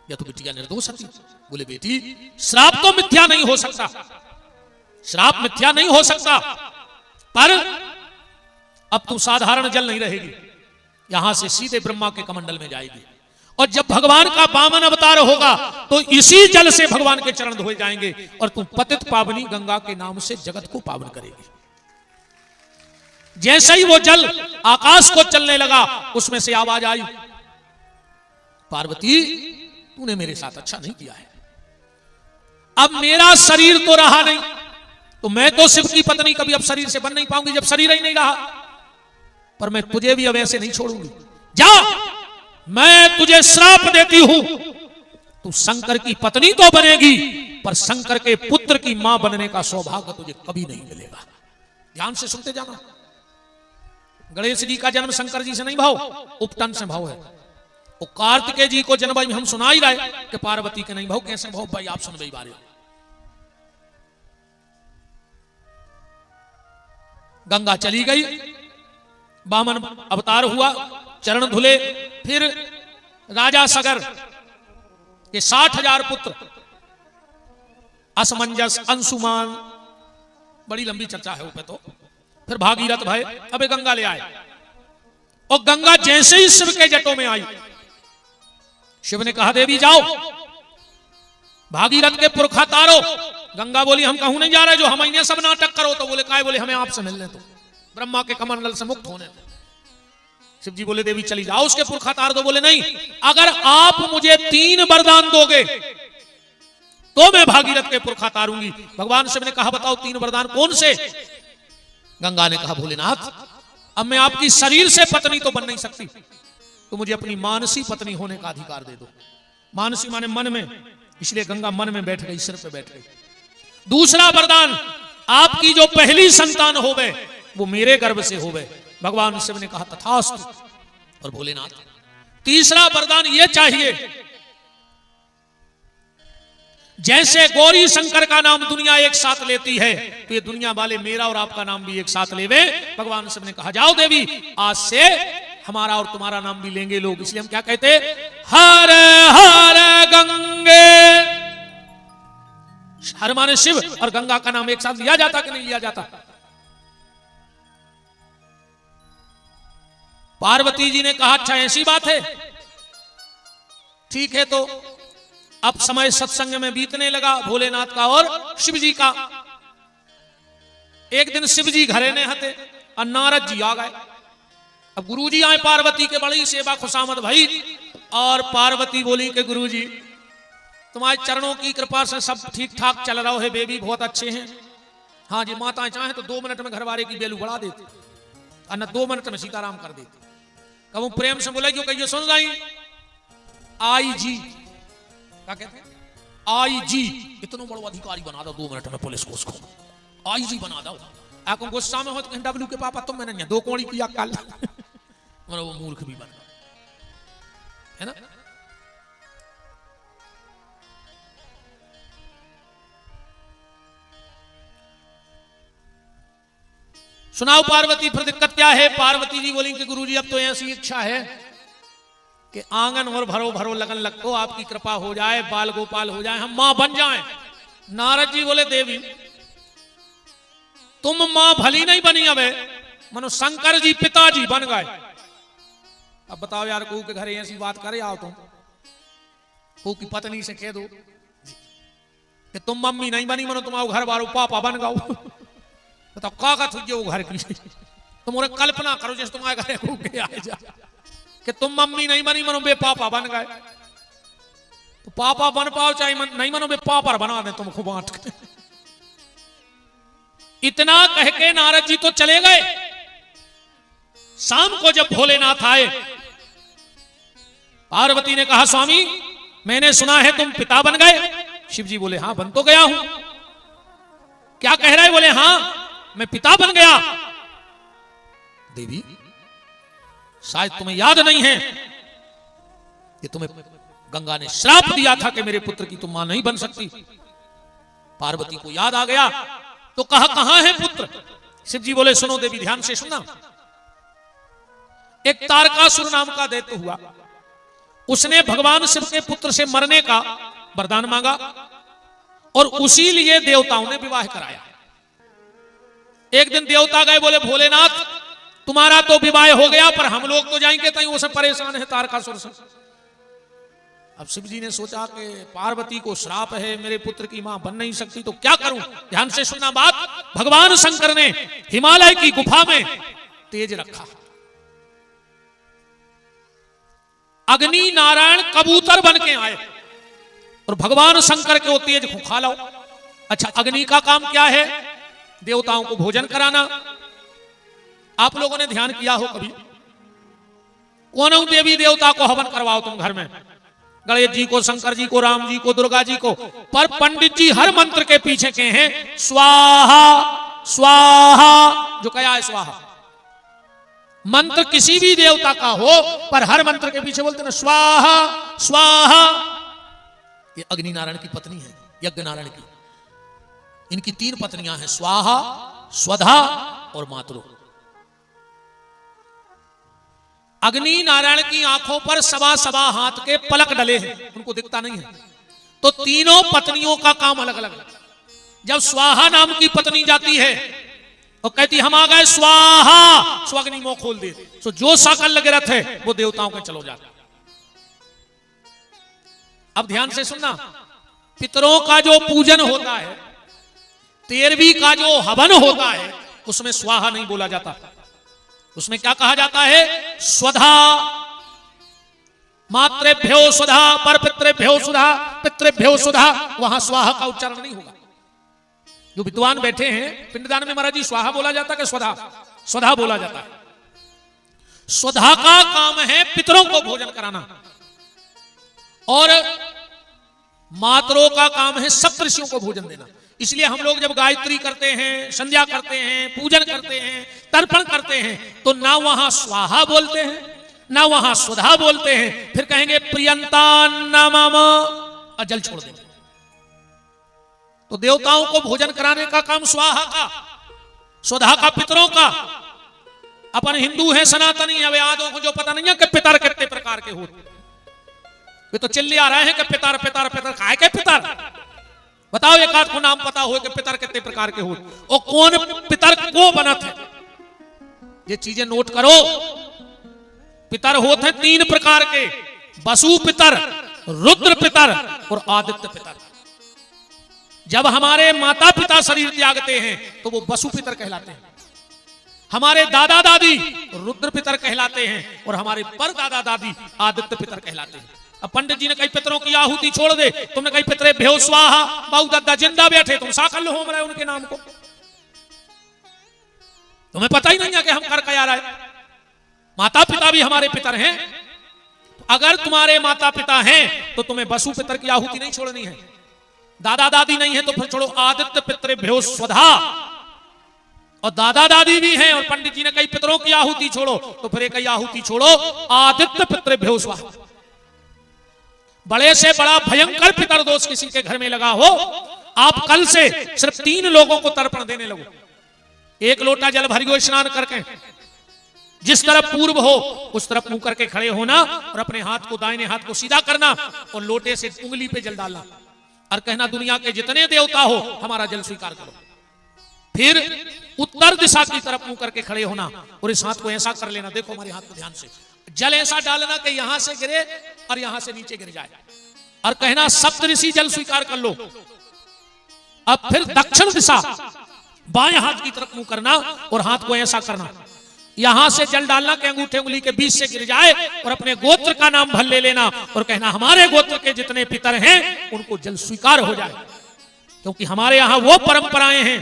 या तो बिटिया निर्दोष थी। बोले बेटी श्राप तो मिथ्या नहीं हो सकता, श्राप मिथ्या नहीं हो सकता, पर अब तू साधारण जल नहीं रहेगी, यहां से सीधे ब्रह्मा के कमंडल में जाएगी। और जब भगवान का वामन अवतार होगा तो इसी जल से भगवान के चरण धोए जाएंगे और तू पतित पावनी गंगा के नाम से जगत को पावन करेगी। जैसे ही वो जल आकाश को चलने लगा उसमें से आवाज आई, पार्वती तूने मेरे साथ अच्छा नहीं किया है। अब मेरा शरीर तो रहा नहीं, तो मैं तो शिव की पत्नी कभी अब शरीर से बन नहीं पाऊंगी जब शरीर ही नहीं रहा। पर मैं तुझे भी अब ऐसे नहीं छोड़ूंगी। जा मैं तुझे श्राप देती हूं, तू शंकर की पत्नी तो बनेगी पर शंकर के पुत्र की मां बनने का सौभाग्य तुझे कभी नहीं मिलेगा। ध्यान से सुनते जाना। गणेश जी का जन्म शंकर जी से नहीं भाव, उपटन से भाव है। वो कार्तिकेय जी को जन्म भाई हम सुना ही रहे कि पार्वती के नहीं भाव, कैसे भाव भाई आप सुन भाई बारे। गंगा चली गई, वामन अवतार हुआ, चरण धुले। फिर राजा सगर के 60,000 पुत्र, असमंजस, अंशुमान, बड़ी लंबी चर्चा है ऊपर तो। फिर भागीरथ भाई अबे गंगा ले आए, और गंगा जैसे ही शिव के जटों में आई, शिव ने कहा देवी जाओ भागीरथ के पुरखा तारो। गंगा बोली हम कहूं नहीं जा रहे, जो हम इन्हें सब नाटक करो। तो बोले काय? बोले हमें आपसे मिलने तो, ब्रह्मा के कमंडल से मुक्त होने दो। शिव जी बोले देवी चली जाओ उसके पुरखा तार दो। बोले नहीं, अगर आप मुझे 3 वरदान दोगे तो मैं भागीरथ के पुरखा तारूंगी। भगवान शिव ने कहा बताओ 3 वरदान कौन से? गंगा ने कहा भोलेनाथ अब मैं आपकी शरीर से पत्नी तो बन नहीं सकती, तो मुझे अपनी मानसी पत्नी होने का अधिकार दे दो। मानसी माने मन में, इसलिए गंगा मन में बैठ गई, सिर पे बैठ गई। दूसरा वरदान आपकी जो पहली संतान होवे वो मेरे गर्भ से होवे। भगवान शिव ने कहा तथास्तु। और भोलेनाथ तीसरा वरदान ये चाहिए, जैसे गौरी शंकर का नाम दुनिया एक साथ लेती है तो ये दुनिया वाले मेरा और आपका नाम भी एक साथ लेवे। भगवान शिव ने कहा जाओ देवी आज से हमारा और तुम्हारा नाम भी लेंगे लोग। इसलिए हम क्या कहते, हर हर गंगे। हर माने शिव और गंगा का नाम एक साथ लिया जाता कि नहीं लिया जाता? पार्वती जी ने कहा अच्छा ऐसी बात है, ठीक है। तो अब समय सत्संग में बीतने लगा भोलेनाथ का और शिव जी का। एक दिन शिव जी घरे ने हते और नारद जी आ गए। अब गुरु जी आए, पार्वती के बड़ी सेवा खुशामद भाई। और पार्वती बोली कि गुरु जी तुम्हारे चरणों की कृपा से सब ठीक ठाक चल रहा है, बेबी बहुत अच्छे हैं। हाँ जी, माता चाहे तो 2 मिनट में घरवारे की बेलू बढ़ा देते और न 2 मिनट में सीताराम कर देते। कब प्रेम से बोला क्यों कहिए सुन रही आई जी क्या कहते हैं, आईजी, इतना बड़ा अधिकारी बना दो 2 मिनट में पुलिस को, उसको आईजी बना दो। आपको गुस्सा में हो तो डब्ल्यू के पापा तुम मैंने नहीं 2 कौड़ी किया कल वो मूर्ख भी बन है ना। सुनाओ पार्वती फिर दिक्कत क्या है? पार्वती जी बोली कि गुरुजी अब तो ऐसी इच्छा है कि आंगन और भरो भरो लगन लगो, आपकी कृपा हो जाए, बाल गोपाल हो जाए, हम मां बन जाएं। नारद जी बोले देवी तुम मां भली नहीं बनी, अब मनो शंकर जी पिताजी बन गए। अब बताओ यार, को के घर ऐसी बात करे आओ तुम, को की पत्नी से कह दो कि तुम मम्मी नहीं बनी, मनो तुम्हारा घर बारो पापा बन गओ। बताओ का थी वो घर की, तुम और कल्पना करो जैसे तुम्हारे घर को के आए जा कि तुम मम्मी नहीं बनी, मनो बे पापा बन गए। तो पापा बन पाओ चाहे नहीं मनो बे पापा बना दे तुमको बांट के। इतना कह के नारद जी तो चले गए। शाम को जब भोलेनाथ आए, पार्वती ने कहा स्वामी मैंने सुना है तुम पिता बन गए। शिव जी बोले हां बन तो गया हूं। क्या कह रहे? बोले हां मैं पिता बन गया। देवी शायद तुम्हें याद नहीं है कि तुम्हें गंगा ने श्राप दिया था कि मेरे पुत्र की तुम मां नहीं बन सकती। पार्वती को याद आ गया तो कहा कहां है पुत्र? शिव जी बोले सुनो देवी ध्यान से सुनना। एक तारकासुर नाम का दैत्य हुआ, उसने भगवान शिव के पुत्र से मरने का वरदान मांगा और उसी लिए देवताओं ने विवाह कराया। एक दिन देवता गए, बोले भोलेनाथ तुम्हारा तो विवाह हो गया पर हम लोग तो जाएंगे, तई वो सब परेशान है तारकासुर से। अब शिव जी ने सोचा कि पार्वती को श्राप है, मेरे पुत्र की मां बन नहीं सकती, तो क्या करूं? ध्यान से सुनना बात। भगवान शंकर ने हिमालय की गुफा में तेज रखा। अग्नि नारायण कबूतर बन के आए और भगवान शंकर के वो तेज को खा लो। अच्छा अग्नि का काम क्या है? देवताओं को भोजन कराना। आप लोगों ने ध्यान किया हो कभी, कौन देवी देवता को हवन करवाओ तुम घर में, गणेश जी को, शंकर जी को, राम जी को, दुर्गा जी को, पर पंडित जी हर मंत्र के पीछे कहे हैं स्वाहा स्वाहा। जो कहा है स्वाहा, मंत्र किसी भी देवता का हो पर हर मंत्र के पीछे बोलते ना स्वाहा स्वाहा। ये अग्नि नारायण की पत्नी है, यज्ञ नारायण की। इनकी 3 पत्नियां हैं, स्वाहा, स्वधा और मातृ। अग्नि नारायण की आंखों पर 1.25 हाथ के पलक डले हैं, उनको दिखता नहीं है। तो तीनों पत्नियों का काम अलग अलग है। जब स्वाहा नाम की पत्नी जाती है और कहती हम आ गए स्वाहा, स्वाग्नि मुंह खोल दे, तो जो साकल लगे रहते हैं वो देवताओं के चलो जाते। अब ध्यान से सुनना, पितरों का जो पूजन होता है, 13वीं का जो हवन होता है, उसमें स्वाहा नहीं बोला जाता। उसमें क्या कहा जाता है? स्वधा। मातृभ्यो स्वधा, पर पितृभ्यो सुधा, पितृभ्यो सुधा। वहां स्वाहा का उच्चारण नहीं होगा। जो विद्वान बैठे हैं पिंडदान में, महाराज जी स्वाहा बोला जाता है कि स्वधा? स्वधा बोला जाता है। स्वधा का काम है पितरों को भोजन कराना और मातरों का काम है सप्तऋषियों को भोजन देना। इसलिए हम लोग जब गायत्री करते हैं, संध्या करते हैं, पूजन करते हैं, तर्पण करते हैं, तो ना वहां स्वाहा बोलते हैं ना वहां स्वधा बोलते हैं, फिर कहेंगे प्रियंतान्नमम और जल छोड़ देंगे। तो देवताओं को भोजन कराने का काम स्वाहा का, स्वधा का पितरों का। अपन हिंदू हैं, सनातनी है, वेदों को जो पता नहीं है कि पितर कितने प्रकार के होते, वे तो चिल्ले आ रहे हैं कि पितर पितर पितर। काय के पितर? बताओ एक आध को नाम पता हो कि पितर कितने प्रकार के हो और कौन पितर को बनत है? ये चीजें नोट करो। पितर होते हैं 3 प्रकार के, वसु पितर, रुद्र पितर और आदित्य पितर। जब हमारे माता पिता शरीर त्यागते हैं तो वो वसु पितर कहलाते हैं, हमारे दादा दादी रुद्र पितर कहलाते हैं और हमारे पर दादा दादी आदित्य पितर कहलाते हैं। अब पंडित जी ने कई पितरों की आहुति छोड़ दे, तुमने कई पितरे भ्यो स्वाहा, बाऊ दादा जिंदा बैठे, तुम साकल होम रहे उनके नाम को, तुम्हें पता ही नहीं है कि हम कर क्या रहे। माता पिता भी हमारे पितर हैं। अगर तुम्हारे माता पिता हैं तो तुम्हें वसु पितर की आहुति नहीं छोड़नी है, दादा दादी नहीं है तो फिर छोड़ो, आदित्य पितृभ्यो स्वधा, और दादा दादी भी हैं और पंडित जी ने कई पितरों की आहुति छोड़ो तो फिर एक आहुति छोड़ो, आदित्य पितृभ्यो स्वाहा। बड़े से बड़ा भयंकर पितर दोष किसी के घर में लगा हो, आप कल से सिर्फ 3 लोगों को तर्पण देने लगो। 1 लोटा जल भरियो स्नान करके, जिस तरफ पूर्व हो उस तरफ मुंह करके खड़े होना और अपने हाथ को, दाहिने हाथ को सीधा करना और लोटे से उंगली पे जल डालना और कहना दुनिया के जितने देवता हो हमारा जल स्वीकार करो। फिर उत्तर दिशा की तरफ मुंह करके खड़े होना और इस हाथ को ऐसा कर लेना, देखो हमारे हाथ को ध्यान से, जल ऐसा डालना कि यहां से गिरे और यहां से नीचे गिर जाए, और कहना सप्तऋषि जल स्वीकार कर लो। अब फिर दक्षिण दिशा बाएं हाथ की तरफ मुंह करना और हाथ को ऐसा करना, यहां से जल डालना कि अंगूठे उंगली के बीच से गिर जाए और अपने गोत्र का नाम भर ले लेना और कहना हमारे गोत्र के जितने पितर हैं उनको जल स्वीकार हो जाए, क्योंकि हमारे यहां वो परंपराएं हैं।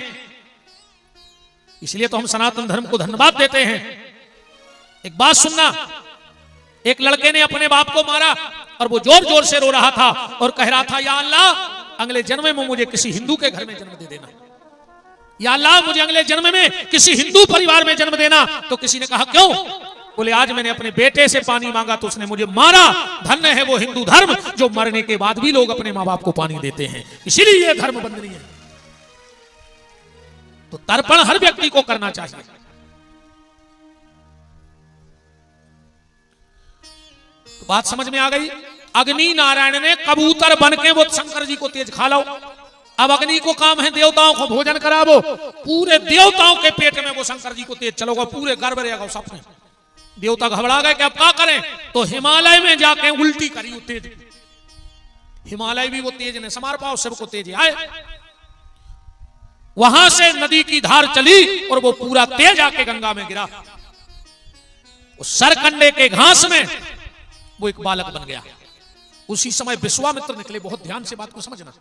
इसलिए तो हम सनातन धर्म को धन्यवाद देते हैं। एक बात सुनना, एक लड़के ने अपने बाप को मारा और वो जोर जोर से रो रहा था और कह रहा था, या अल्लाह अगले जन्म में मुझे किसी हिंदू के घर में जन्म दे देना, या अल्लाह मुझे अगले जन्म में किसी हिंदू परिवार में जन्म देना। तो किसी ने कहा क्यों? बोले आज मैंने अपने बेटे से पानी मांगा तो उसने मुझे मारा। धन्य है वो हिंदू धर्म जो मरने के बाद भी लोग अपने माँ बाप को पानी देते हैं, इसीलिए ये धर्म बंदनीय है। तो तर्पण हर व्यक्ति को करना चाहिए। तो बात समझ में आ गई। अग्नि नारायण ने कबूतर बन के वो शंकर जी को तेज खा लो। अब अग्नि को काम है देवताओं को भोजन करावो, पूरे देवताओं के पेट में वो शंकर जी को तेज चलोगा, पूरे गर्भ रहेगा सपने। देवता घबरा गए कि अब क्या करें, तो हिमालय में जाके उल्टी करी वो तेज। हिमालय भी वो तेज ने समार पाओ, सबको तेज आए। वहां से नदी की धार चली और वो पूरा तेज आके गंगा में गिरा। उस सरकंडे के घास में वो एक बालक बन गया। उसी समय विश्वामित्र निकले। बहुत ध्यान से बात को समझना।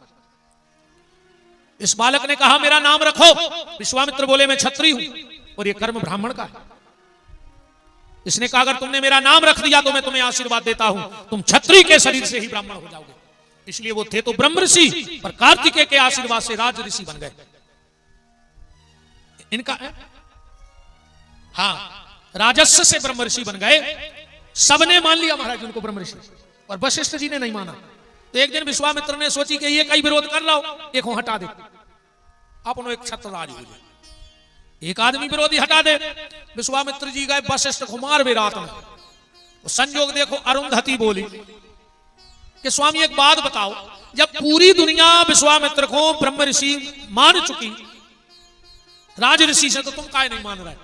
इस बालक ने कहा मेरा नाम रखो। विश्वामित्र बोले मैं क्षत्रिय हूं और ये कर्म ब्राह्मण का है। इसने कहा अगर तुमने मेरा नाम रख दिया तो मैं तुम्हें आशीर्वाद देता हूं, तुम क्षत्रिय के शरीर से ही ब्राह्मण हो जाओगे। इसलिए वो थे तो ब्रह्म ऋषि, पर कार्तिकेय के आशीर्वाद से राज ऋषि बन गए। इनका हाँ राजस्व से ब्रह्म ऋषि बन गए। सबने मान लिया महाराज उनको ब्रह्म ऋषि, और वशिष्ठ जी ने नहीं माना। तो एक दिन विश्वामित्र ने सोची कि ये कई विरोध कर लो, एक हटा दे, अपनो एक छत्रराज हो जाए, एक आदमी विरोधी हटा दे। विश्वामित्र जी गए वशिष्ठ को मार वे रात में। संयोग देखो, अरुंधति बोली कि स्वामी एक बात बताओ, जब पूरी दुनिया विश्वामित्र को ब्रह्म ऋषि मान चुकी, राज ऋषि से, तो तुम काहे नहीं मान रहे?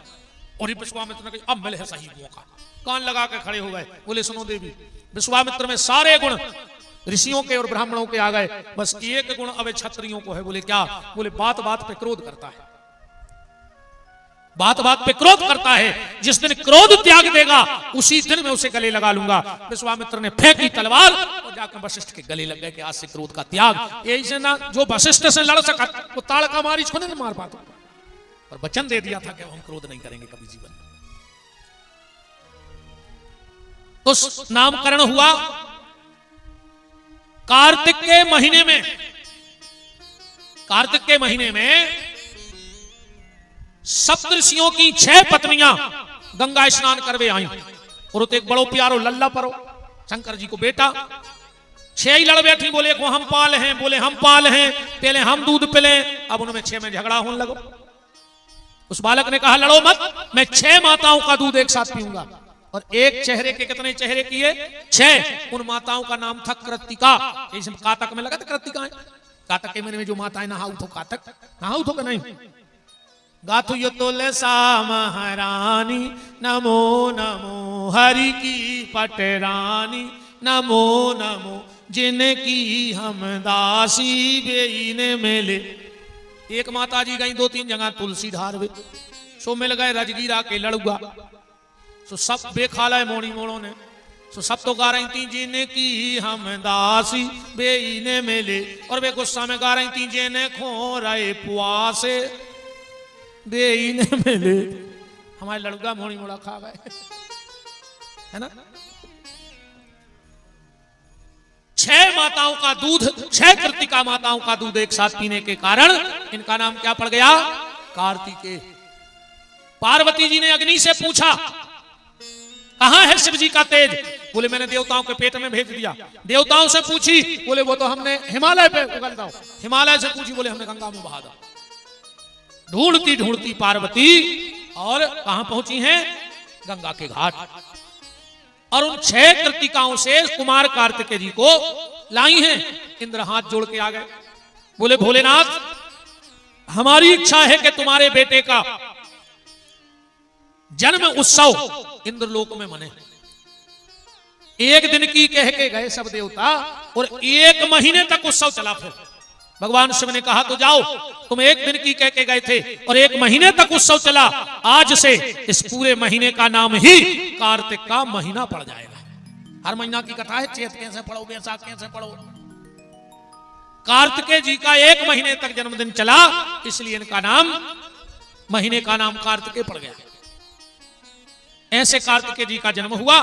और विश्वामित्र ने कहा अब मिले है सही मौका। कान लगा के खड़े हो गए। बोले सुनो देवी, विश्वामित्र में सारे गुण ऋषियों के और ब्राह्मणों के आ गए, बस एक गुण अब क्षत्रियों को है। बोले क्या? बोले बात बात पे क्रोध करता है, बात बात पे क्रोध करता है। जिस दिन क्रोध त्याग देगा उसी दिन मैं उसे गले लगा लूंगा। विश्वामित्र ने फेंकी तलवार और जाकर वशिष्ठ के गले लग गए कि आज से क्रोध का त्याग। यही से ना जो वशिष्ठ से लड़ सका वो ताड़का मारी छोड़े न मार पाता, और वचन दे दिया था कि हम क्रोध नहीं करेंगे कभी जीवन में। तो नामकरण हुआ कार्तिक के महीने में। कार्तिक के महीने में सप्तऋषियों की 6 पत्नियां गंगा स्नान करवे आई, और तो एक बड़ो प्यारो लल्ला परो शंकर जी को बेटा। 6 ही लड़ बैठी। बोले को हम पाल हैं, बोले हम पाल हैं, पहले हम दूध पिले। अब उनमें 6 में झगड़ा होने लगा। उस बालक ने कहा लड़ो मत, मैं 6 माताओं का दूध एक साथ पीऊंगा। और एक चेहरे के कितने चेहरे किए? 6। उन माताओं का नाम था कृतिका। कातक में लगा था कृतिका है। कातक के महीने में जो माताएं नहाऊ तो कातक नहाऊ तो नहीं गाथु यो तोले सा महारानी, नमो नमो हरि की पटरानी, नमो नमो जिनकी हम दासी बेईने मेले। एक माता जी गई 2-3 जगह तुलसी धार वे, सो मिल गए रजगीरा के लड़ुआ। सो सब बेखाला मोड़ी मोड़ों ने, सो सब तो गा रही थी जिनकी हम दासी बेईने मेले, और वे गुस्सा में गा रही थी जिन्हें खो रहे पुआसे बेईने मेले। हमारे लड़ुआ मोड़ी मोड़ा खा गए, है ना। 6 माताओं का दूध, 6 कृतिका माताओं का दूध एक साथ पीने के कारण इनका नाम क्या पड़ गया? कार्तिकेय। पार्वती जी ने अग्नि से पूछा कहां है शिव जी का तेज? बोले मैंने देवताओं के पेट में भेज दिया। देवताओं से पूछी, बोले वो तो हमने हिमालय पे उगल दो। हिमालय से पूछी, बोले हमने गंगा में बहा दो। ढूंढती ढूंढती पार्वती और कहां पहुंची हैं? गंगा के घाट। और उन 6 कृतिकाओं से कुमार कार्तिकेय जी को लाई हैं। इंद्र हाथ जोड़ के आ गए, बोले भोलेनाथ हमारी इच्छा है कि तुम्हारे बेटे का जन्म उत्सव इंद्रलोक में मने। एक दिन की कह के गए सब देवता और 1 महीने तक उत्सव चला। फिर भगवान शिव ने कहा तो जाओ, तुम 1 दिन की कह के गए थे और 1 महीने तक उत्सव चला। आज से इस पूरे महीने का नाम ही कार्तिक का महीना पड़ जाएगा। हर महीना की कथा है, चैत कैसे पढ़ो, बैसाख कैसे पढ़ो। कार्तिकेय जी का 1 महीने तक जन्मदिन चला, इसलिए इनका नाम, महीने का नाम कार्तिकेय पड़ गया। ऐसे कार्तिकेय जी का जन्म हुआ।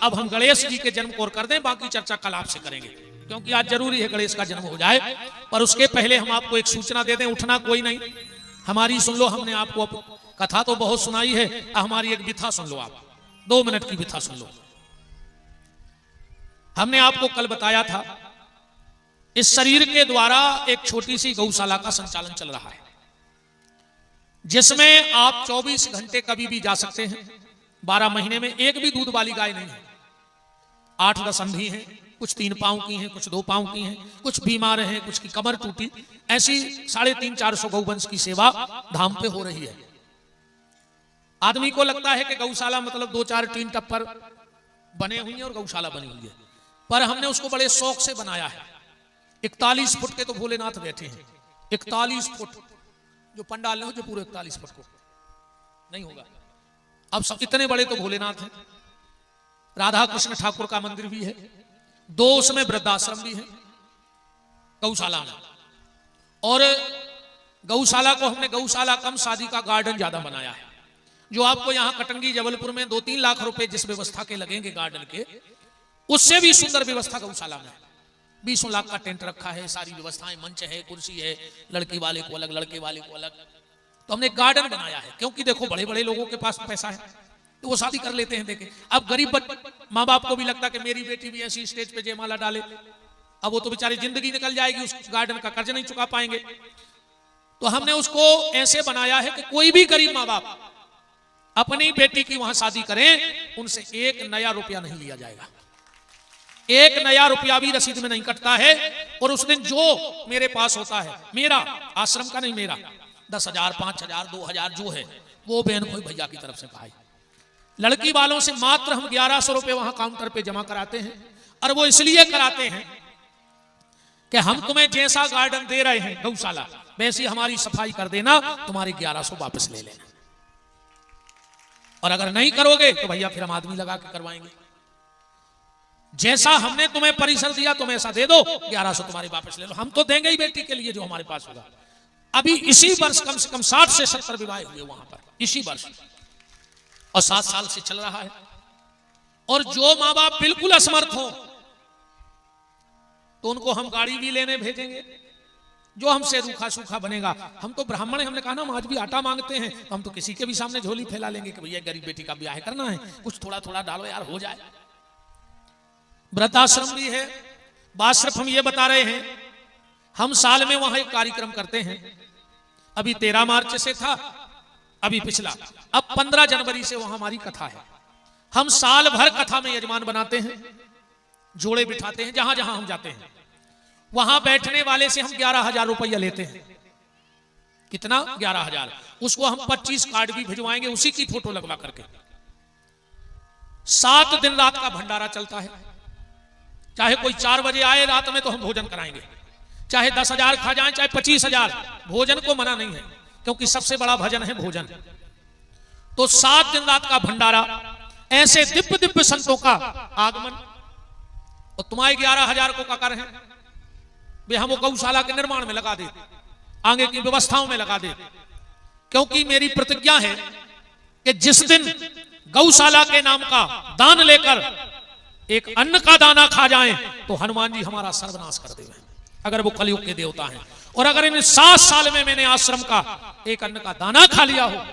अब हम गणेश जी के जन्म को कर दें, बाकी चर्चा कल आपसे करेंगे, क्योंकि आज जरूरी है गणेश का जन्म हो जाए। पर उसके पहले हम आपको एक सूचना दे दें, उठना कोई नहीं, हमारी सुन लो। हमने आपको कथा तो बहुत सुनाई है, हमारी एक विथा सुन लो। आप 2 मिनट की विथा सुन लो। हमने आपको कल बताया था इस शरीर के द्वारा एक छोटी सी गौशाला का संचालन चल रहा है, जिसमें आप 24 घंटे कभी भी जा सकते हैं। 12 महीने में एक भी दूध वाली गाय नहीं है। 8-10 अंधी हैं, कुछ 3 पांव की हैं, कुछ 2 पांव की हैं, कुछ बीमार हैं, कुछ की कमर टूटी। ऐसी 350-400 गौवंश की सेवा धाम पे हो रही है। आदमी को लगता है कि गौशाला मतलब 2-4 टीन टप्पर बने हुई हैं और गौशाला बनी हुई है, पर हमने उसको बड़े शौक से बनाया है। 41 फुट के तो भोलेनाथ बैठे हैं। 41 फुट जो पंडाल हो, जो पूरे 41 फुट को नहीं होगा। अब सब इतने बड़े तो भोलेनाथ हैं। राधा कृष्ण ठाकुर का मंदिर भी है, 2 उसमें वृद्धाश्रम भी है गौशाला में। और गौशाला को हमने गौशाला कम शादी का गार्डन ज्यादा बनाया है। जो आपको यहाँ कटंगी जबलपुर में 2-3 लाख रुपए जिस व्यवस्था के लगेंगे गार्डन के, उससे भी सुंदर व्यवस्था गौशाला में। 20 लाख का टेंट रखा है, सारी व्यवस्थाएं, मंच है, कुर्सी है, लड़की वाले को अलग, लड़के वाले को अलग। तो हमने गार्डन बनाया है, क्योंकि देखो बड़े बड़े लोगों के पास पैसा है तो वो शादी कर लेते हैं। देखे अब गरीब माँ बाप को भी लगता कि मेरी बेटी भी ऐसी स्टेज पे जयमाला डाले। अब वो तो बेचारी जिंदगी निकल जाएगी, उस गार्डन का कर्ज नहीं चुका पाएंगे। तो हमने उसको ऐसे बनाया है कि कोई भी गरीब माँ बाप अपनी बेटी की वहां शादी करें, उनसे 1 नया रुपया नहीं लिया जाएगा। 1 नया रुपया भी रसीद में नहीं कटता है। और उस दिन जो मेरे पास होता है, मेरा आश्रम का नहीं, मेरा 10,000, 5,000, 2,000 जो है वो बहन कोई भैया की तरफ से पाई। लड़की वालों से मात्र हम 1100 रुपए वहां काउंटर पे जमा कराते हैं। और वो इसलिए कराते हैं कि हम तुम्हें जैसा गार्डन दे रहे हैं गौशाला, वैसी हमारी सफाई कर देना, तुम्हारी 1100 वापस ले लेना। और अगर नहीं करोगे तो भैया फिर हम आदमी लगा के करवाएंगे। जैसा हमने तुम्हें परिसर दिया तुम ऐसा दे दो, 1100 तुम्हारी वापस ले लो। हम तो देंगे ही बेटी के लिए जो हमारे पास होगा। अभी इसी वर्ष कम से कम 60 से 70 विवाह हुए वहां पर, इसी वर्ष, और 7 साल से चल रहा है। और जो माँ बाप बिल्कुल असमर्थ हो तो उनको हम गाड़ी भी लेने भेजेंगे, जो हमसे रूखा सूखा बनेगा। हम तो ब्राह्मण हैं, हमने कहा ना हम आज भी आटा मांगते हैं, तो हम तो किसी के भी सामने झोली फैला लेंगे कि भैया गरीब बेटी का ब्याह करना है, कुछ थोड़ा थोड़ा डालो यार, हो जाए। व्रताश्रम भी है। बात सिर्फ हम ये बता रहे हैं, हम साल में वहां एक कार्यक्रम करते हैं। अभी 13 मार्च से था, अभी पिछला, अब 15 जनवरी से वहां हमारी कथा है। हम साल भर कथा में यजमान बनाते हैं, जोड़े बिठाते हैं। जहां जहां हम जाते हैं वहां बैठने वाले से हम 11,000 रुपया लेते हैं। कितना? 11,000। उसको हम 25 कार्ड भी भिजवाएंगे, उसी की फोटो लगवा करके। 7 दिन रात का भंडारा चलता है। चाहे कोई 4 बजे आए रात में तो हम भोजन कराएंगे, चाहे 10,000 खा जाए, चाहे 25,000, भोजन को मना नहीं है, क्योंकि सबसे बड़ा भजन है भोजन। तो 7 दिन रात का भंडारा, ऐसे दिव्य दिव्य संतों का आगमन। और तुम्हारे 11,000 को का कर है वे हम वो गौशाला के निर्माण में लगा दे, आगे की व्यवस्थाओं में लगा दे। क्योंकि मेरी प्रतिज्ञा है कि जिस दिन गौशाला के नाम का दान लेकर एक अन्न का दाना खा जाएं तो हनुमान जी हमारा सर्वनाश कर देंगे, अगर वो कलयुग के देवता हैं। और अगर इन 7 साल में मैंने आश्रम का एक अन्न का दाना खा लिया हो,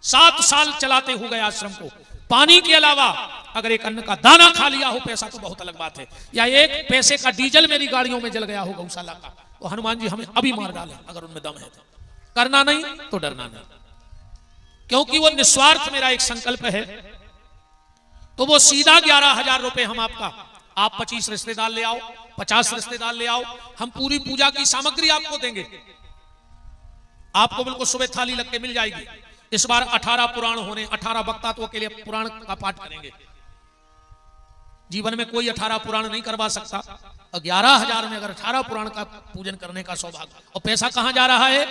7 साल चलाते हो गए आश्रम को, पानी के अलावा अगर एक अन्न का दाना खा लिया हो, पैसा तो बहुत अलग बात है, या 1 पैसे का डीजल मेरी गाड़ियों में जल गया हो गौशाला का, तो हनुमान जी हमें अभी मार डाले अगर उनमें दम है तो। करना नहीं तो डरना नहीं, क्योंकि वो निस्वार्थ मेरा एक संकल्प है। तो वो सीधा 11,000 रुपए हम आपका, आप 25 रिश्तेदार ले आओ, 50 रिश्तेदार ले आओ, हम पूरी पूजा की सामग्री आपको देंगे, आपको बिल्कुल सुबह थाली लग के मिल जाएगी। इस बार 18 पुराण होने, 18 वक्ता तो के लिए पुराण का पाठ करेंगे। जीवन में कोई 18 पुराण नहीं करवा सकता, और 11,000 में अगर 18 पुराण का पूजन करने का सौभाग्य। और पैसा कहां जा रहा है?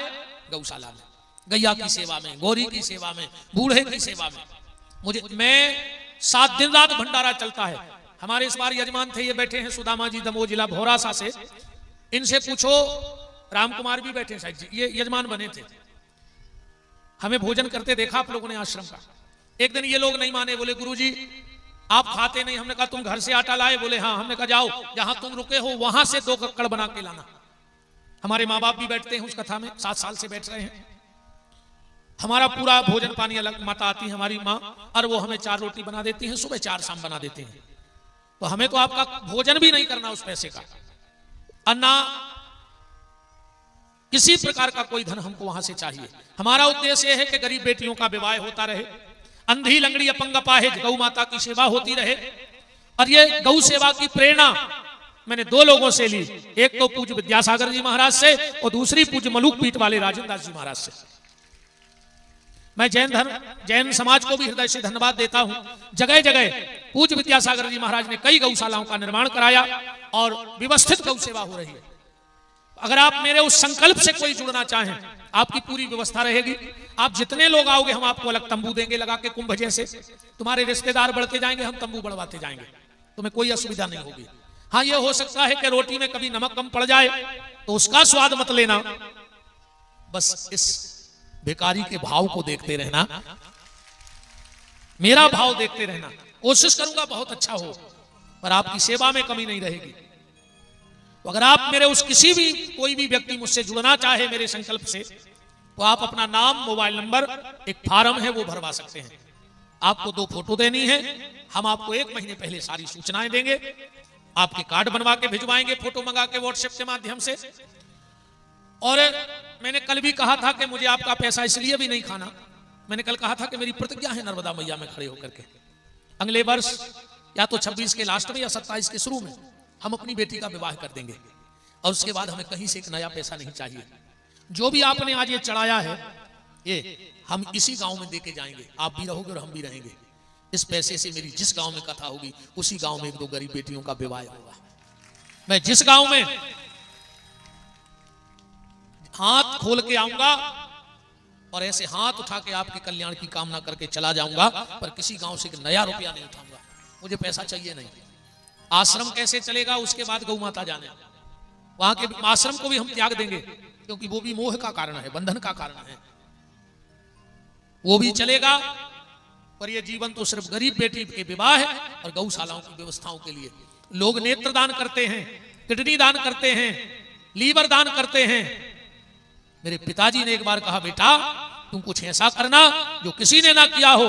गौशाला में, गैया की सेवा में, गौरी की सेवा में, बूढ़े की सेवा में। मैं 7 दिन रात भंडारा चलता है। हमारे इस बार यजमान थे, ये बैठे हैं सुदामा जी, दमोह जिला भोरासा से, इनसे पूछो, राम कुमार भी बैठे साहब जी, ये यजमान बने थे। हमें भोजन करते देखा आप लोगों ने आश्रम का। एक दिन ये लोग नहीं माने, बोले गुरुजी आप खाते नहीं। हमने कहा तुम घर से आटा लाए? बोले हाँ। हमने कहा जाओ जहां तुम रुके हो वहां से 2 कक्कड़ बना के लाना। हमारे माँ बाप भी बैठते हैं उस कथा में, 7 साल से बैठ रहे हैं। हमारा पूरा भोजन पानी अलग, माता आती है हमारी माँ, और वो हमें 4 रोटी बना देती हैं, सुबह 4 शाम बना देते हैं। तो हमें तो आपका भोजन भी नहीं करना उस पैसे का, अन्ना किसी प्रकार का कोई धन हमको वहां से चाहिए। हमारा उद्देश्य है कि गरीब बेटियों का विवाह होता रहे, अंधी लंगड़ी अपंग अपाहिज गौ माता की सेवा होती रहे। और ये गौ सेवा की प्रेरणा मैंने 2 लोगों से ली, एक तो पूज्य विद्यासागर जी महाराज से, और दूसरी पूज्य मलुक पीठ वाले राजेंद्र दास जी महाराज से। मैं जैन समाज को भी हृदय से धन्यवाद देता हूं। जगह जगह पूज्य विद्यासागर जी महाराज ने कई गौशालाओं का निर्माण कराया और व्यवस्थित गौ सेवा हो रही है। अगर आप मेरे उस संकल्प से कोई जुड़ना चाहें, आपकी पूरी व्यवस्था रहेगी। आप जितने लोग आओगे हम आपको अलग तंबू देंगे लगा के कुंभ जैसे, तुम्हारे रिश्तेदार बढ़ते जाएंगे, हम तंबू बढ़वाते जाएंगे, तुम्हें कोई असुविधा नहीं होगी। हाँ, ये हो सकता है कि रोटी में कभी नमक कम पड़ जाए तो उसका स्वाद मत लेना, बस इस भिखारी के भाव को देखते रहना, मेरा भाव देखते रहना। कोशिश करूंगा बहुत अच्छा हो, पर आपकी सेवा में कमी नहीं रहेगी। तो अगर आप मेरे उस किसी भी कोई भी व्यक्ति मुझसे जुड़ना चाहे मेरे संकल्प से, तो आप अपना नाम, मोबाइल नंबर, एक फॉर्म है वो भरवा सकते हैं। आपको 2 फोटो देनी है, हम आपको 1 महीने पहले सारी सूचनाएं देंगे, आपके कार्ड बनवा के भिजवाएंगे, फोटो मंगा के व्हाट्सएप के माध्यम से। और मैंने कल भी कहा था कि मुझे आपका पैसा इसलिए भी नहीं खाना, मैंने कल कहा था कि मेरी प्रतिज्ञा है नर्मदा मैया में खड़े होकर के, अगले वर्ष या तो 26 के लास्ट में या 27 के शुरू में हम अपनी बेटी का विवाह कर देंगे, और उसके बाद हमें कहीं से एक नया पैसा नहीं चाहिए। जो भी आपने आज ये चढ़ाया है, ये हम इसी गांव में देके जाएंगे, आप भी रहोगे और हम भी रहेंगे। इस पैसे से मेरी जिस गांव में कथा होगी उसी गांव में 1-2 गरीब बेटियों का विवाह होगा। मैं जिस गांव में हाथ खोल के आऊंगा और ऐसे हाथ उठा के आपके कल्याण की कामना करके चला जाऊंगा, पर किसी गांव से 1 नया रुपया नहीं उठाऊंगा। मुझे पैसा चाहिए नहीं। आश्रम कैसे चलेगा उसके बाद गौ माता जाने, वहां के आश्रम को भी हम त्याग देंगे, क्योंकि वो भी मोह का कारण है, बंधन का कारण है। वो भी चलेगा, पर ये जीवन तो सिर्फ गरीब बेटी के विवाह है और गौशालाओं की व्यवस्थाओं के लिए। लोग नेत्र दान करते हैं, किडनी दान करते हैं, लीवर दान करते हैं। मेरे पिताजी ने एक बार कहा, बेटा तुम कुछ ऐसा करना जो किसी ने ना किया हो।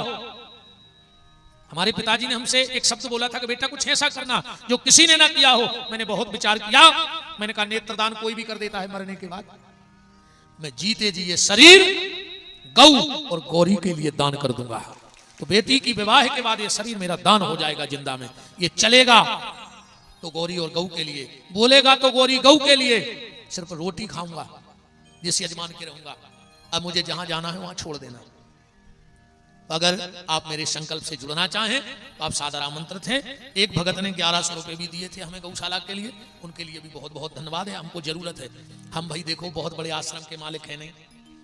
हमारे पिताजी ने हमसे एक शब्द बोला था कि बेटा कुछ ऐसा करना जो किसी ने ना किया हो। मैंने बहुत विचार किया, मैंने कहा नेत्रदान कोई भी कर देता है मरने के बाद, मैं जीते जी ये शरीर गौ और गौरी के लिए दान कर दूंगा। तो बेटी की विवाह के बाद ये शरीर मेरा दान हो जाएगा जिंदा में। ये चलेगा तो गौरी और गौ के लिए, बोलेगा तो गौरी गौ के लिए। सिर्फ रोटी खाऊंगा, जिस यजमान के रहूंगा। अब मुझे जहां जाना है वहां छोड़ देना। अगर आप मेरे संकल्प से जुड़ना चाहें तो आप सादर आमंत्रित हैं। एक भगत ने 1100 रुपए भी दिए थे हमें गौशाला के लिए, उनके लिए भी बहुत बहुत धन्यवाद है। हमको जरूरत है, हम भाई देखो बहुत बड़े आश्रम के मालिक है नहीं,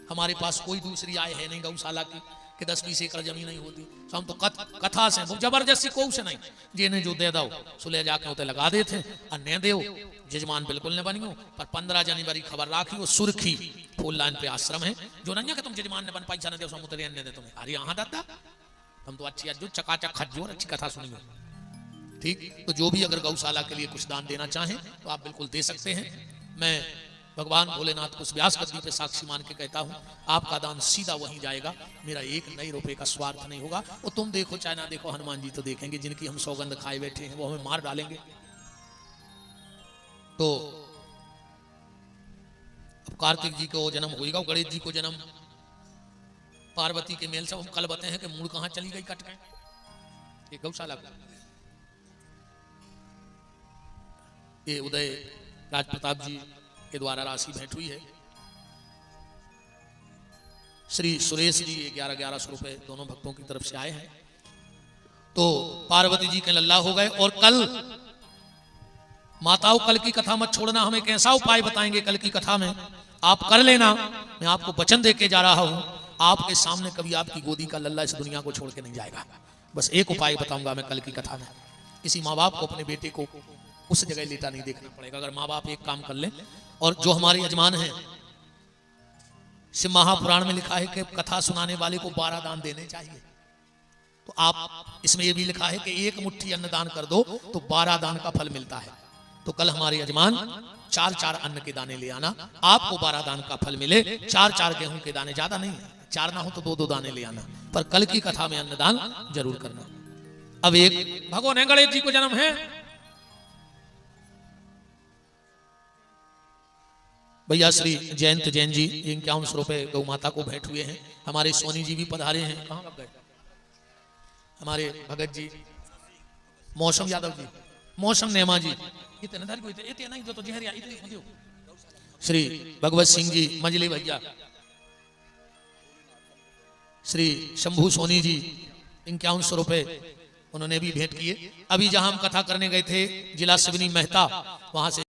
हमारे पास कोई दूसरी आय है नहीं गौशाला की कि 10-20 एकड़ जमीन नहीं होती। तो हम तो कथा से जबरदस्ती को से नहीं, जिन्हें जो दे दो सुले जाके उते लगा देते और न दे जजमान बिल्कुल न बनियो। पर 15 जनवरी खबर राखी वो सुर्खी फूल लाइन पे आश्रम है जो नहीं कि तुम जजमान ने बन पैसा न दे समुद्र दे तुम्हें। अरे यहाँ दादा हम तो अच्छी जो चकाचक खजोर अच्छी कथा सुनियो, ठीक। तो जो भी अगर गौशाला के लिए कुछ दान देना चाहें तो आप बिल्कुल दे सकते हैं। मैं भगवान भोलेनाथ को व्यास गद्दी पे साक्षी मान के कहता हूं, आपका दान सीधा वहीं जाएगा, मेरा एक नए रुपए का स्वार्थ नहीं होगा। और तुम देखो चाहे ना देखो, हनुमान जी तो देखेंगे, जिनकी हम सौगंध खाए बैठे हैं वो हमें मार डालेंगे। तो अब कार्तिक जी को जन्म होगा, गणेश जी को जन्म, पार्वती के मेल से हम कल बताए हैं कि मूल कहां चली गई कट के, ये गौशाला का। ये उदय राज प्रताप जी के द्वारा राशि भेंट हुई है। श्री सुरेश जी 1100 रुपए दोनों भक्तों की तरफ से आए हैं। तो पार्वती जी के लल्ला हो गए। और कल माताओं, कल की कथा मत छोड़ना, हम एक ऐसा उपाय बताएंगे कल की कथा में, आप कर लेना। मैं आपको वचन दे के जा रहा हूं, आपके सामने कभी आपकी गोदी का लल्ला इस दुनिया को छोड़ के नहीं जाएगा। बस एक उपाय बताऊंगा मैं कल की कथा में। किसी माँ बाप को अपने बेटे को उस जगह लेटा नहीं देखना पड़ेगा। अगर माँ बाप एक काम कर लें, और जो हमारे यजमान हैं, शिव महापुराण में लिखा है कि कथा सुनाने वाले को 12 दान देने चाहिए। तो आप इसमें यह भी लिखा है कि एक मुट्ठी अन्न दान कर दो तो 12 दान का फल मिलता है। तो कल हमारे यजमान 4-4 अन्न के दाने ले आना, आपको 12 दान का फल मिले। 4-4 गेहूं के दाने, ज्यादा नहीं, 4 ना हो तो 2-2 दाने ले आना, पर कल की कथा में अन्नदान जरूर करना। अब एक भगवान है, गणेश जी को जन्म है भैया श्री जयंत जैन जी 51 रुपए गौ माता को भेंट हुए हैं। हमारे सोनी जी भी पधारे हैं। कहां लग गए हमारे भगत जी, मौसम यादव जी, मौसम नेमा जी, श्री भगवत सिंह जी मजली भैया, श्री शंभू सोनी जी 51 रुपए उन्होंने भी भेंट किए। अभी जहां हम कथा करने गए थे जिला शिवनी मेहता, वहां से